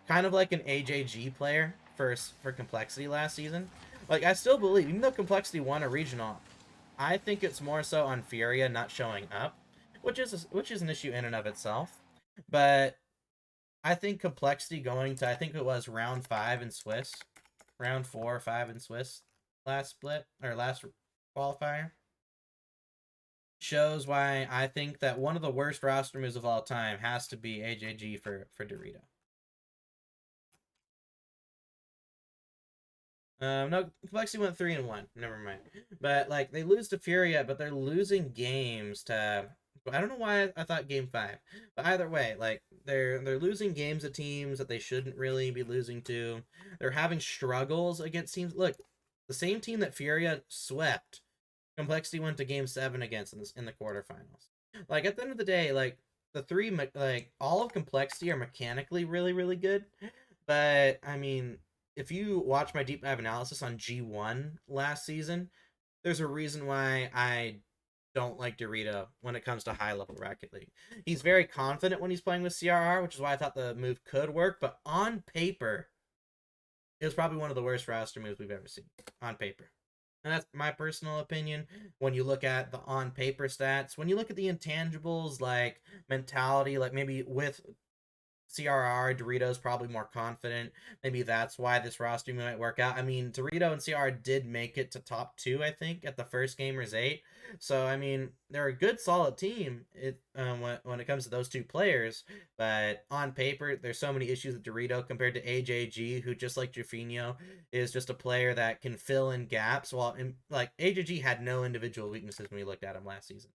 Kind of like an AJG player for Complexity last season. Like, I still believe, even though Complexity won a regional, I think it's more so on Furia not showing up, which is an issue in and of itself. But I think Complexity going to, I think it was round 5 in Swiss, round 4 or 5 in Swiss last split, or last qualifier, shows why I think that one of the worst roster moves of all time has to be AJG for Dorito. No, Complexity went 3-1. Never mind. But like, they lose to Furia, but they're losing games to, I don't know why I thought game 5, but either way, like they're losing games to teams that they shouldn't really be losing to. They're having struggles against teams. Look, the same team that Furia swept, Complexity went to game 7 against in the quarterfinals. Like, at the end of the day, like the three, like all of Complexity are mechanically really, really good, but I mean, if you watch my deep dive analysis on G1 last season, there's a reason why I don't like Dorito when it comes to high-level Rocket League. He's very confident when he's playing with CRR, which is why I thought the move could work, but on paper, it was probably one of the worst roster moves we've ever seen. On paper. And that's my personal opinion. When you look at the on paper stats, when you look at the intangibles like mentality, like maybe with CRR, Dorito's probably more confident. Maybe that's why this roster might work out. I mean, Dorito and CR did make it to top 2, I think, at the first Gamers 8. So, I mean, they're a good, solid team when it comes to those two players. But on paper, there's so many issues with Dorito compared to AJG, who, just like Jaffinho, is just a player that can fill in gaps. While, like, AJG had no individual weaknesses when we looked at him last season.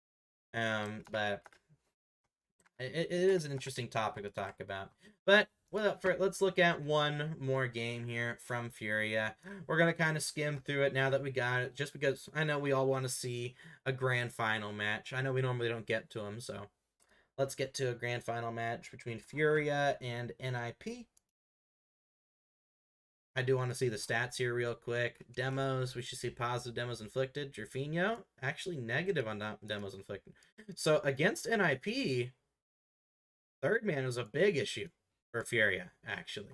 But it is an interesting topic to talk about. But without further, let's look at one more game here from Furia. We're going to kind of skim through it now that we got it, just because I know we all want to see a grand final match. I know we normally don't get to them, so let's get to a grand final match between Furia and NIP. I do want to see the stats here real quick. Demos, we should see positive demos inflicted. Jaffinho, actually negative on demos inflicted. So against NIP, third man was a big issue for Furia, actually.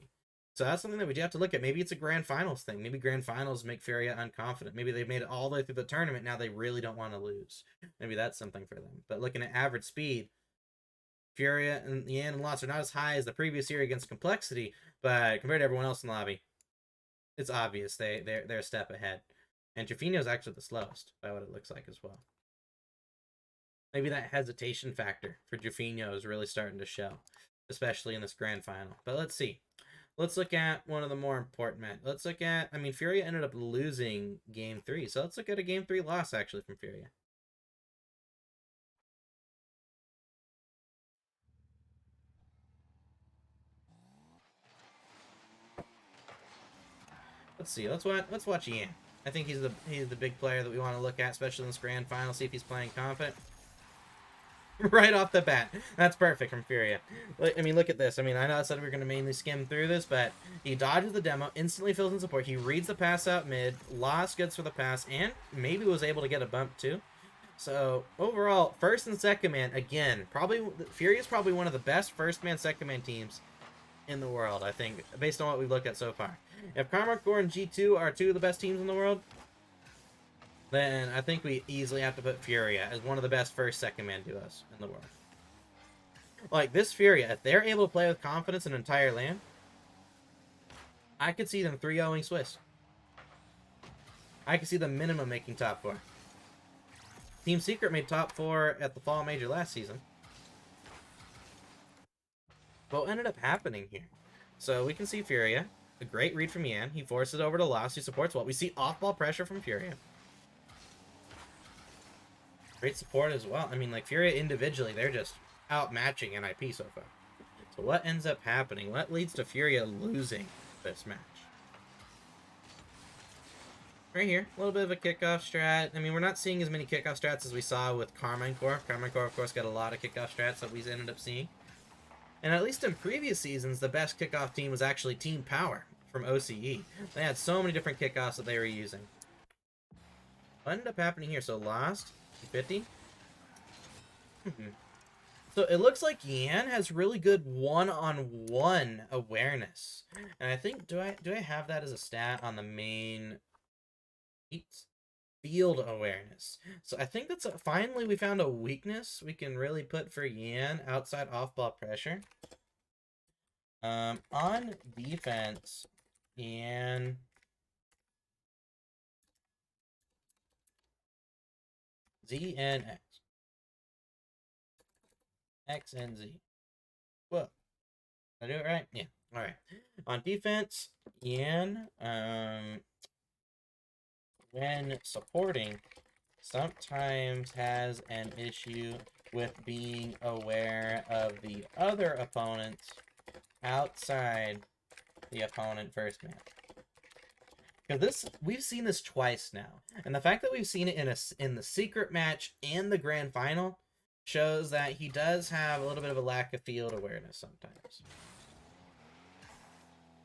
So that's something that we do have to look at. Maybe it's a grand finals thing. Maybe grand finals make Furia unconfident. Maybe they've made it all the way through the tournament. Now they really don't want to lose. Maybe that's something for them. But looking at average speed, Furia and Yan and Lots are not as high as the previous year against Complexity, but compared to everyone else in the lobby, it's obvious they're a step ahead. And Jaffinho's actually the slowest, by what it looks like as well. Maybe that hesitation factor for Jaffinho is really starting to show, especially in this grand final. But let's see. Let's look at one of the more important men. Let's look at, I mean, Furia ended up losing Game 3. So let's look at a Game 3 loss, actually, from Furia. Let's see. Let's watch Ian. I think he's the big player that we want to look at, especially in this grand final. See if he's playing confident. Right off the bat. That's perfect from Furia. I mean, look at this. I mean, I know I said we were going to mainly skim through this, but he dodges the demo, instantly fills in support. He reads the pass out mid, lost goods for the pass, and maybe was able to get a bump too. So, overall, first and second man, again, Furia is probably one of the best first man, second man teams in the world, I think, based on what we've looked at so far. If Carmack Gore and G2 are two of the best teams in the world, then I think we easily have to put Furia as one of the best first, second man duos in the world. Like, this Furia, if they're able to play with confidence in an entire land, I could see them 3-0ing Swiss. I could see them minimum making top 4. Team Secret made top 4 at the Fall Major last season. But what ended up happening here? So we can see Furia, a great read from Yan. He forces it over to Lost, who supports well. We see off-ball pressure from Furia. Great support as well. I mean, like, Furia individually, they're just outmatching NIP so far. So what ends up happening? What leads to Furia losing this match? Right here, a little bit of a kickoff strat. I mean, we're not seeing as many kickoff strats as we saw with Carmine Core. Carmine Core, of course, got a lot of kickoff strats that we ended up seeing. And at least in previous seasons, the best kickoff team was actually Team Power from OCE. They had so many different kickoffs that they were using. What ended up happening here? So Lost, 50. So it looks like Yan has really good one-on-one awareness. And I think, do I have that as a stat on the main field awareness? So I think that's finally we found a weakness we can really put for Yan outside off-ball pressure. On defense, Yan Z and X. X and Z. Whoa. Did I do it right? Yeah. Alright. On defense, Yan, when supporting, sometimes has an issue with being aware of the other opponents outside the opponent first man. Because we've seen this twice now. And the fact that we've seen it in the secret match and the grand final shows that he does have a little bit of a lack of field awareness sometimes.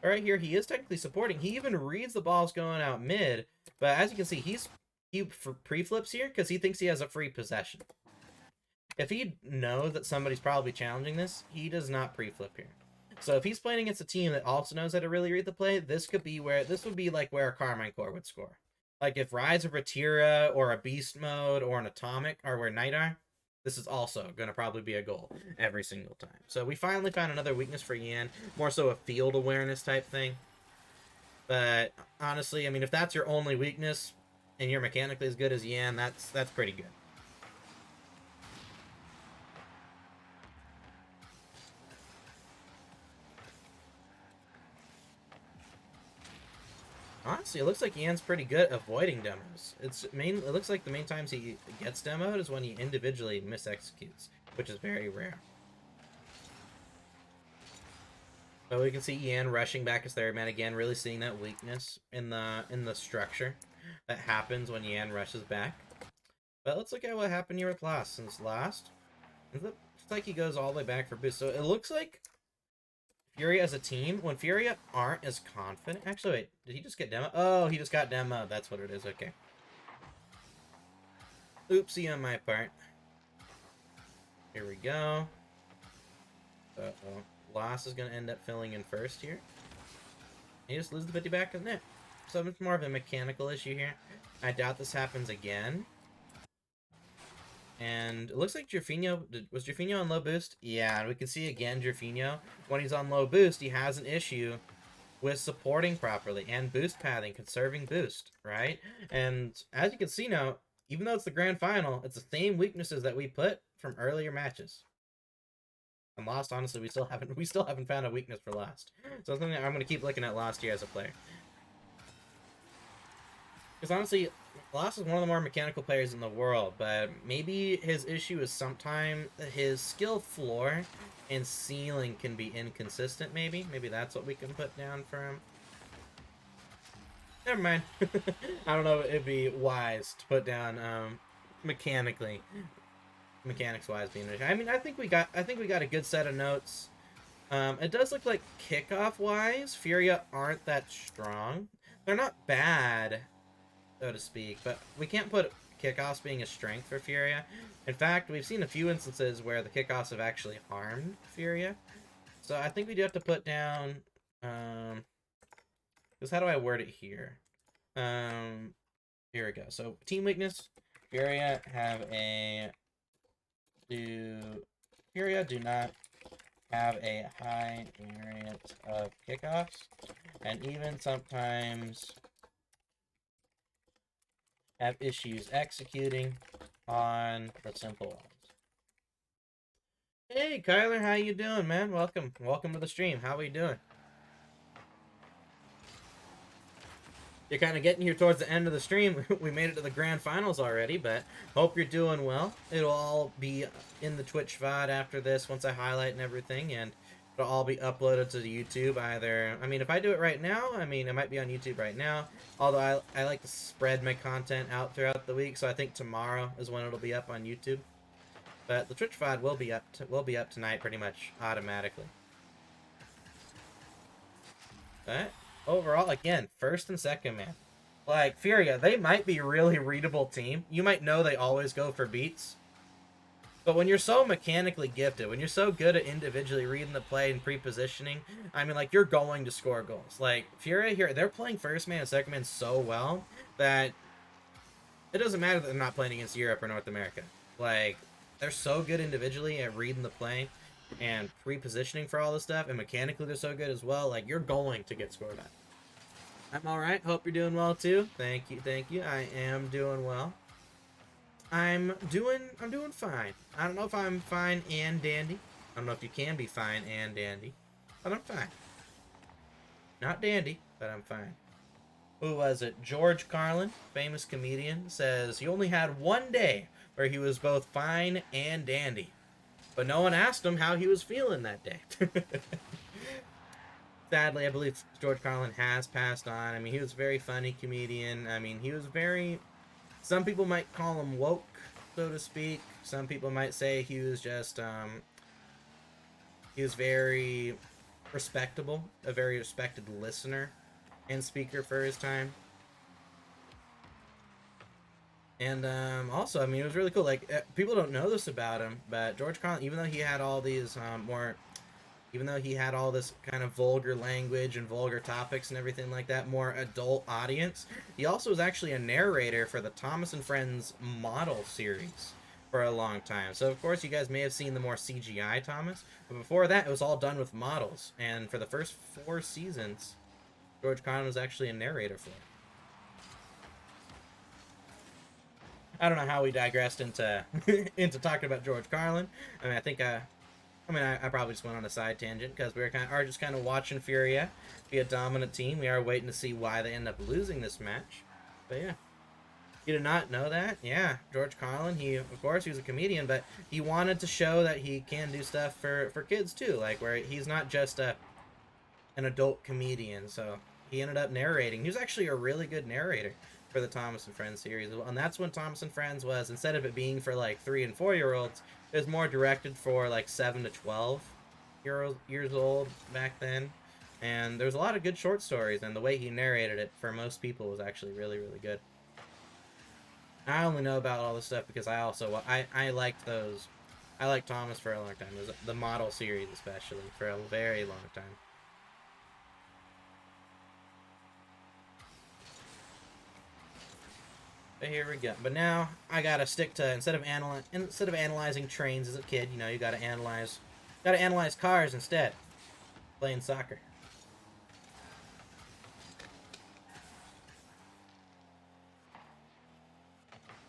Right here, he is technically supporting. He even reads the balls going out mid, but as you can see, he pre-flips here because he thinks he has a free possession. If he knows that somebody's probably challenging this, he does not pre-flip here. So if he's playing against a team that also knows how to really read the play, this would be like where a Carmine Core would score. Like if Rise of Ratira or a Beast Mode or an Atomic are where Knight are, this is also going to probably be a goal every single time. So we finally found another weakness for Yan, more so a field awareness type thing. But honestly, I mean, if that's your only weakness and you're mechanically as good as Yan, that's pretty good. Honestly, it looks like Yan's pretty good at avoiding demos. It looks like the main times he gets demoed is when he individually misexecutes, which is very rare. But we can see Yan rushing back as third man again, really seeing that weakness in the structure that happens when Yan rushes back. But let's look at what happened here with last. Since last, it looks like he goes all the way back for boost. So it looks like Furia as a team, when Furia aren't as confident. Actually, wait, did he just get demo? Oh, he just got demo. That's what it is. Okay. Oopsie on my part. Here we go. Uh-oh. Loss is going to end up filling in first here. He just loses the 50 back in it. So it's more of a mechanical issue here. I doubt this happens again. And it looks like Jerfinho, was Jerfinho on low boost? Yeah, and we can see again Jerfinho, when he's on low boost, he has an issue with supporting properly and boost pathing, conserving boost, right? And as you can see now, even though it's the grand final, it's the same weaknesses that we put from earlier matches. And Lost, honestly, we still haven't found a weakness for Lost. So something I'm going to keep looking at Lost here as a player. Because honestly, Lost is one of the more mechanical players in the world, but maybe his issue is sometimes his skill floor and ceiling can be inconsistent, maybe. Maybe that's what we can put down for him. Never mind. I don't know if it'd be wise to put down mechanics-wise being an issue. I mean, I think we got a good set of notes. It does look like kickoff-wise, Furia aren't that strong. They're not bad, so to speak, but we can't put kickoffs being a strength for Furia. In fact, we've seen a few instances where the kickoffs have actually harmed Furia. So I think we do have to put down, because how do I word it here? Here we go. So team weakness, Furia do not have a high variance of kickoffs, and even sometimes have issues executing on the simple ones. Hey, Kyler, how you doing, man? Welcome to the stream. How are you doing? You're kind of getting here towards the end of the stream. We made it to the grand finals already, but hope you're doing well. It'll all be in the Twitch VOD after this once I highlight and everything, and it'll all be uploaded to the YouTube either. I mean, if I do it right now, I mean, it might be on YouTube right now, although I like to spread my content out throughout the week, so I think tomorrow is when it'll be up on YouTube. But the Twitch VOD will be up tonight pretty much automatically. But overall, again, first and second, man. Like, Furia, they might be a really readable team. You might know they always go for beats. But when you're so mechanically gifted, when you're so good at individually reading the play and pre-positioning, I mean, like, you're going to score goals. Like, Furia here, they're playing first man and second man so well that it doesn't matter that they're not playing against Europe or North America. Like, they're so good individually at reading the play and pre-positioning for all this stuff, and mechanically they're so good as well. Like, you're going to get scored at. I'm alright. Hope you're doing well too. Thank you. I am doing well. I'm doing fine. I don't know if I'm fine and dandy. I don't know if you can be fine and dandy, but I'm fine. Not dandy, but I'm fine. Who was it? George Carlin, famous comedian, says he only had one day where he was both fine and dandy, but no one asked him how he was feeling that day. Sadly, I believe George Carlin has passed on. I mean, he was a very funny comedian. I mean, he was very... Some people might call him woke, so to speak. Some people might say he was just, he was very respectable, a very respected listener and speaker for his time. And, also, I mean, it was really cool. Like, people don't know this about him, but George Carlin, even though he had all these, more Even though he had all this kind of vulgar language and vulgar topics and everything like that, more adult audience, he also was actually a narrator for the Thomas and Friends model series for a long time. So, of course, you guys may have seen the more CGI Thomas, but before that, it was all done with models. And for the first 4 seasons, George Carlin was actually a narrator for it. I don't know how we digressed into into talking about George Carlin. I mean, I probably just went on a side tangent because we are just kind of watching Furia be a dominant team. We are waiting to see why they end up losing this match. But yeah, you did not know that? Yeah, George Carlin. Of course he was a comedian, but he wanted to show that he can do stuff for kids too, like where he's not just an adult comedian. So he ended up narrating. He was actually a really good narrator for the Thomas and Friends series, and that's when Thomas and Friends was, instead of it being for like 3 and 4-year-olds, it was more directed for like 7 to 12 years old back then. And there's a lot of good short stories, and the way he narrated it for most people was actually really, really good. I only know about all this stuff because I liked those. I liked Thomas for a long time. It was the model series especially for a very long time. But here we go. But now I gotta stick to, instead of analyzing trains as a kid, you know, you gotta analyze cars instead. Playing soccer.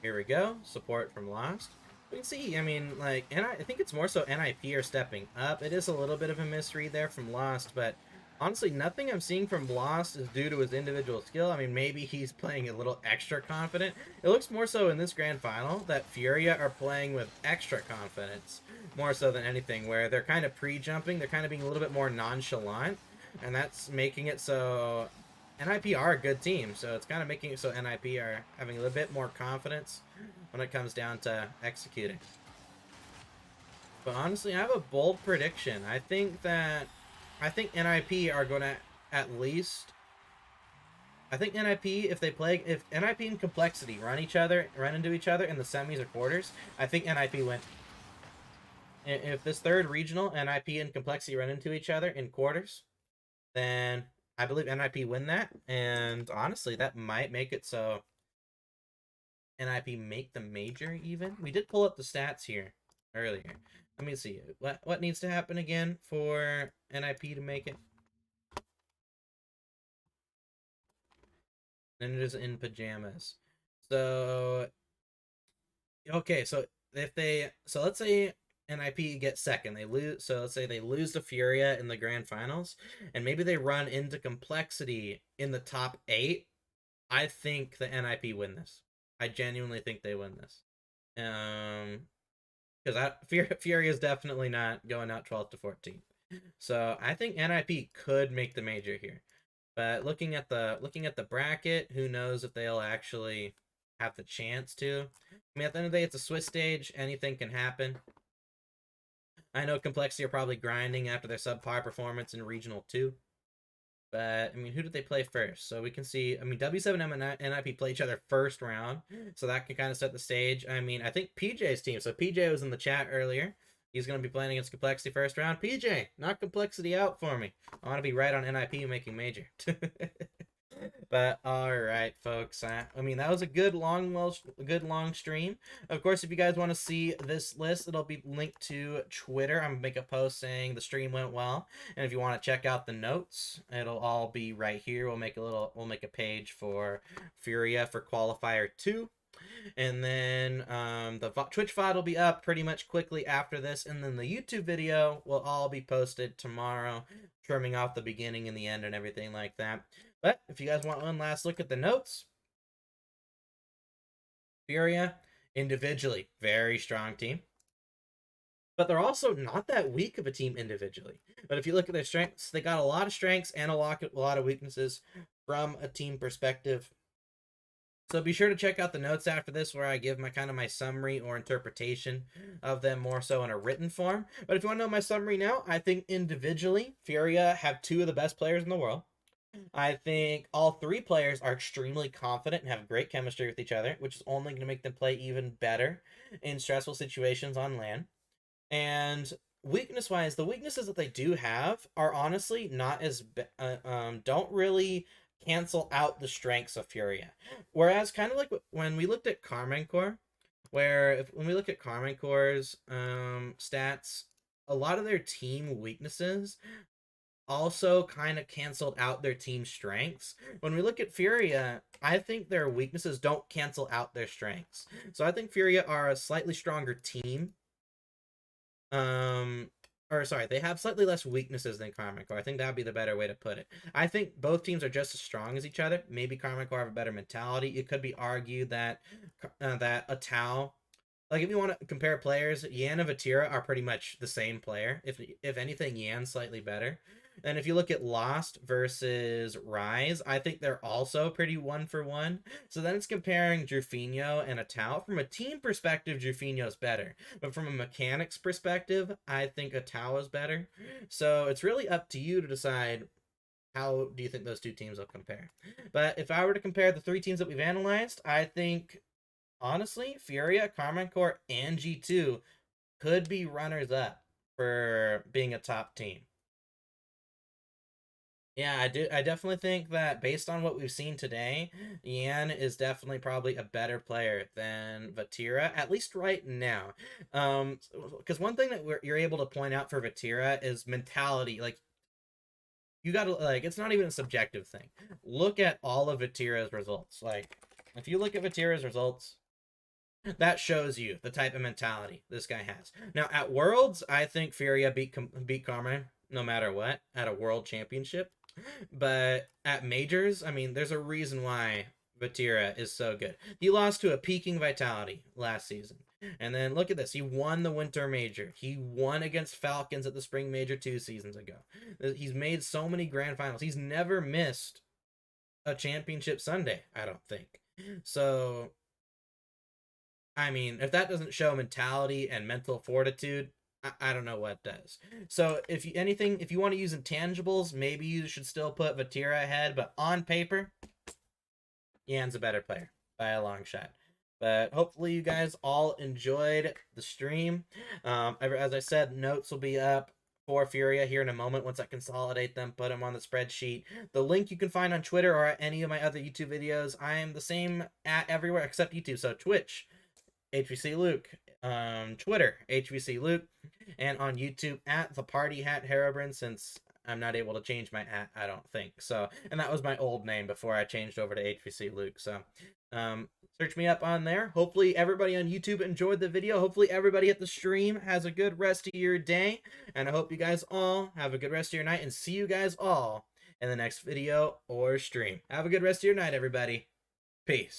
Here we go. Support from Lost. We can see, I mean, like, and I think it's more so NIP are stepping up. It is a little bit of a misread there from Lost, but honestly, nothing I'm seeing from Lost is due to his individual skill. I mean, maybe he's playing a little extra confident. It looks more so in this grand final that Furia are playing with extra confidence, more so than anything, where they're kind of pre-jumping. They're kind of being a little bit more nonchalant, and that's making it so NIP are a good team, so it's kind of making it so NIP are having a little bit more confidence when it comes down to executing. But honestly, I have a bold prediction. I think NIP are going to at least. I think NIP, if NIP and Complexity run into each other in the semis or quarters, I think NIP win. If this third regional, NIP and Complexity run into each other in quarters, then I believe NIP win that, and honestly, that might make it so NIP make the major even. We did pull up the stats here earlier. Let me see. What needs to happen again for NIP to make it? And it is in pajamas. So, okay, so let's say NIP gets second, they lose. So let's say they lose to Furia in the grand finals, and maybe they run into Complexity in the top 8. I think the NIP win this. I genuinely think they win this. Because Furia is definitely not going out 12th to 14th. So I think NIP could make the major here. But looking at the bracket, who knows if they'll actually have the chance to. I mean, at the end of the day, it's a Swiss stage. Anything can happen. I know Complexity are probably grinding after their subpar performance in Regional 2. But, I mean, who did they play first? So we can see, I mean, W7M and NIP play each other first round. So that can kind of set the stage. I mean, I think PJ's team. So PJ was in the chat earlier. He's going to be playing against Complexity first round. PJ, knock Complexity out for me. I want to be right on NIP making major. But all right, folks. I mean, that was a good long stream. Of course, if you guys want to see this list, it'll be linked to Twitter. I'm gonna make a post saying the stream went well, and if you want to check out the notes, it'll all be right here. We'll make a page for Furia for qualifier 2. And then the Twitch VOD will be up pretty much quickly after this, and then the YouTube video will all be posted tomorrow, trimming off the beginning and the end and everything like that. But if you guys want one last look at the notes, Furia, individually, very strong team. But they're also not that weak of a team individually. But if you look at their strengths, they got a lot of strengths and a lot of weaknesses from a team perspective. So be sure to check out the notes after this, where I give my summary or interpretation of them more so in a written form. But if you want to know my summary now, I think individually, Furia have 2 of the best players in the world. I think all 3 players are extremely confident and have great chemistry with each other, which is only going to make them play even better in stressful situations on LAN. And weakness wise, the weaknesses that they do have are honestly not as don't really cancel out the strengths of Furia. Whereas kind of like when we looked at Carmine Core, when we look at Carmine Core's stats, a lot of their team weaknesses also kind of canceled out their team strengths. When we look at Furia, I think their weaknesses don't cancel out their strengths. So I think Furia are a slightly stronger team. Or sorry, they have slightly less weaknesses than Karma Core. I think that would be the better way to put it. I think both teams are just as strong as each other. Maybe Karma Core have a better mentality. It could be argued that that a Tao, like if you want to compare players, Yan and Vatira are pretty much the same player. If anything, Yan's slightly better. And if you look at Lost versus Rise, I think they're also pretty 1-for-1. So then it's comparing Jufinho and Atao. From a team perspective, Jufinho's better. But from a mechanics perspective, I think Atao is better. So it's really up to you to decide how do you think those two teams will compare. But if I were to compare the three teams that we've analyzed, I think, honestly, Furia, Carmine Core, and G2 could be runners-up for being a top team. Yeah, I do. I definitely think that based on what we've seen today, Yan is definitely probably a better player than Vatira, at least right now. Because one thing that you're able to point out for Vatira is mentality. Like, you gotta, like, it's not even a subjective thing. Look at all of Vatira's results. Like, if you look at Vatira's results, that shows you the type of mentality this guy has. Now, at Worlds, I think Furia beat Carmine no matter what at a World Championship. But at majors, I mean, there's a reason why Vatira is so good. He lost to a peaking vitality last season. And then look at this. He won the winter major. He won against Falcons at the spring major 2 seasons ago. He's made so many grand finals. He's never missed a championship Sunday, I don't think. So, I mean, if that doesn't show mentality and mental fortitude, I don't know what does. So if you want to use intangibles, maybe you should still put Vatira ahead, but on paper, Yan's a better player by a long shot. But hopefully you guys all enjoyed the stream. As I said, notes will be up for Furia here in a moment once I consolidate them, put them on the spreadsheet. The link you can find on Twitter or at any of my other YouTube videos. I am the same at everywhere except YouTube. So Twitch, HVC Luke, Twitter, HVC Luke, and on YouTube at the Party Hat Herobrine, since I'm not able to change my at, I don't think. So, and that was my old name before I changed over to HVC Luke. So, search me up on there. Hopefully everybody on YouTube enjoyed the video. Hopefully everybody at the stream has a good rest of your day. And I hope you guys all have a good rest of your night, and see you guys all in the next video or stream. Have a good rest of your night, everybody. Peace.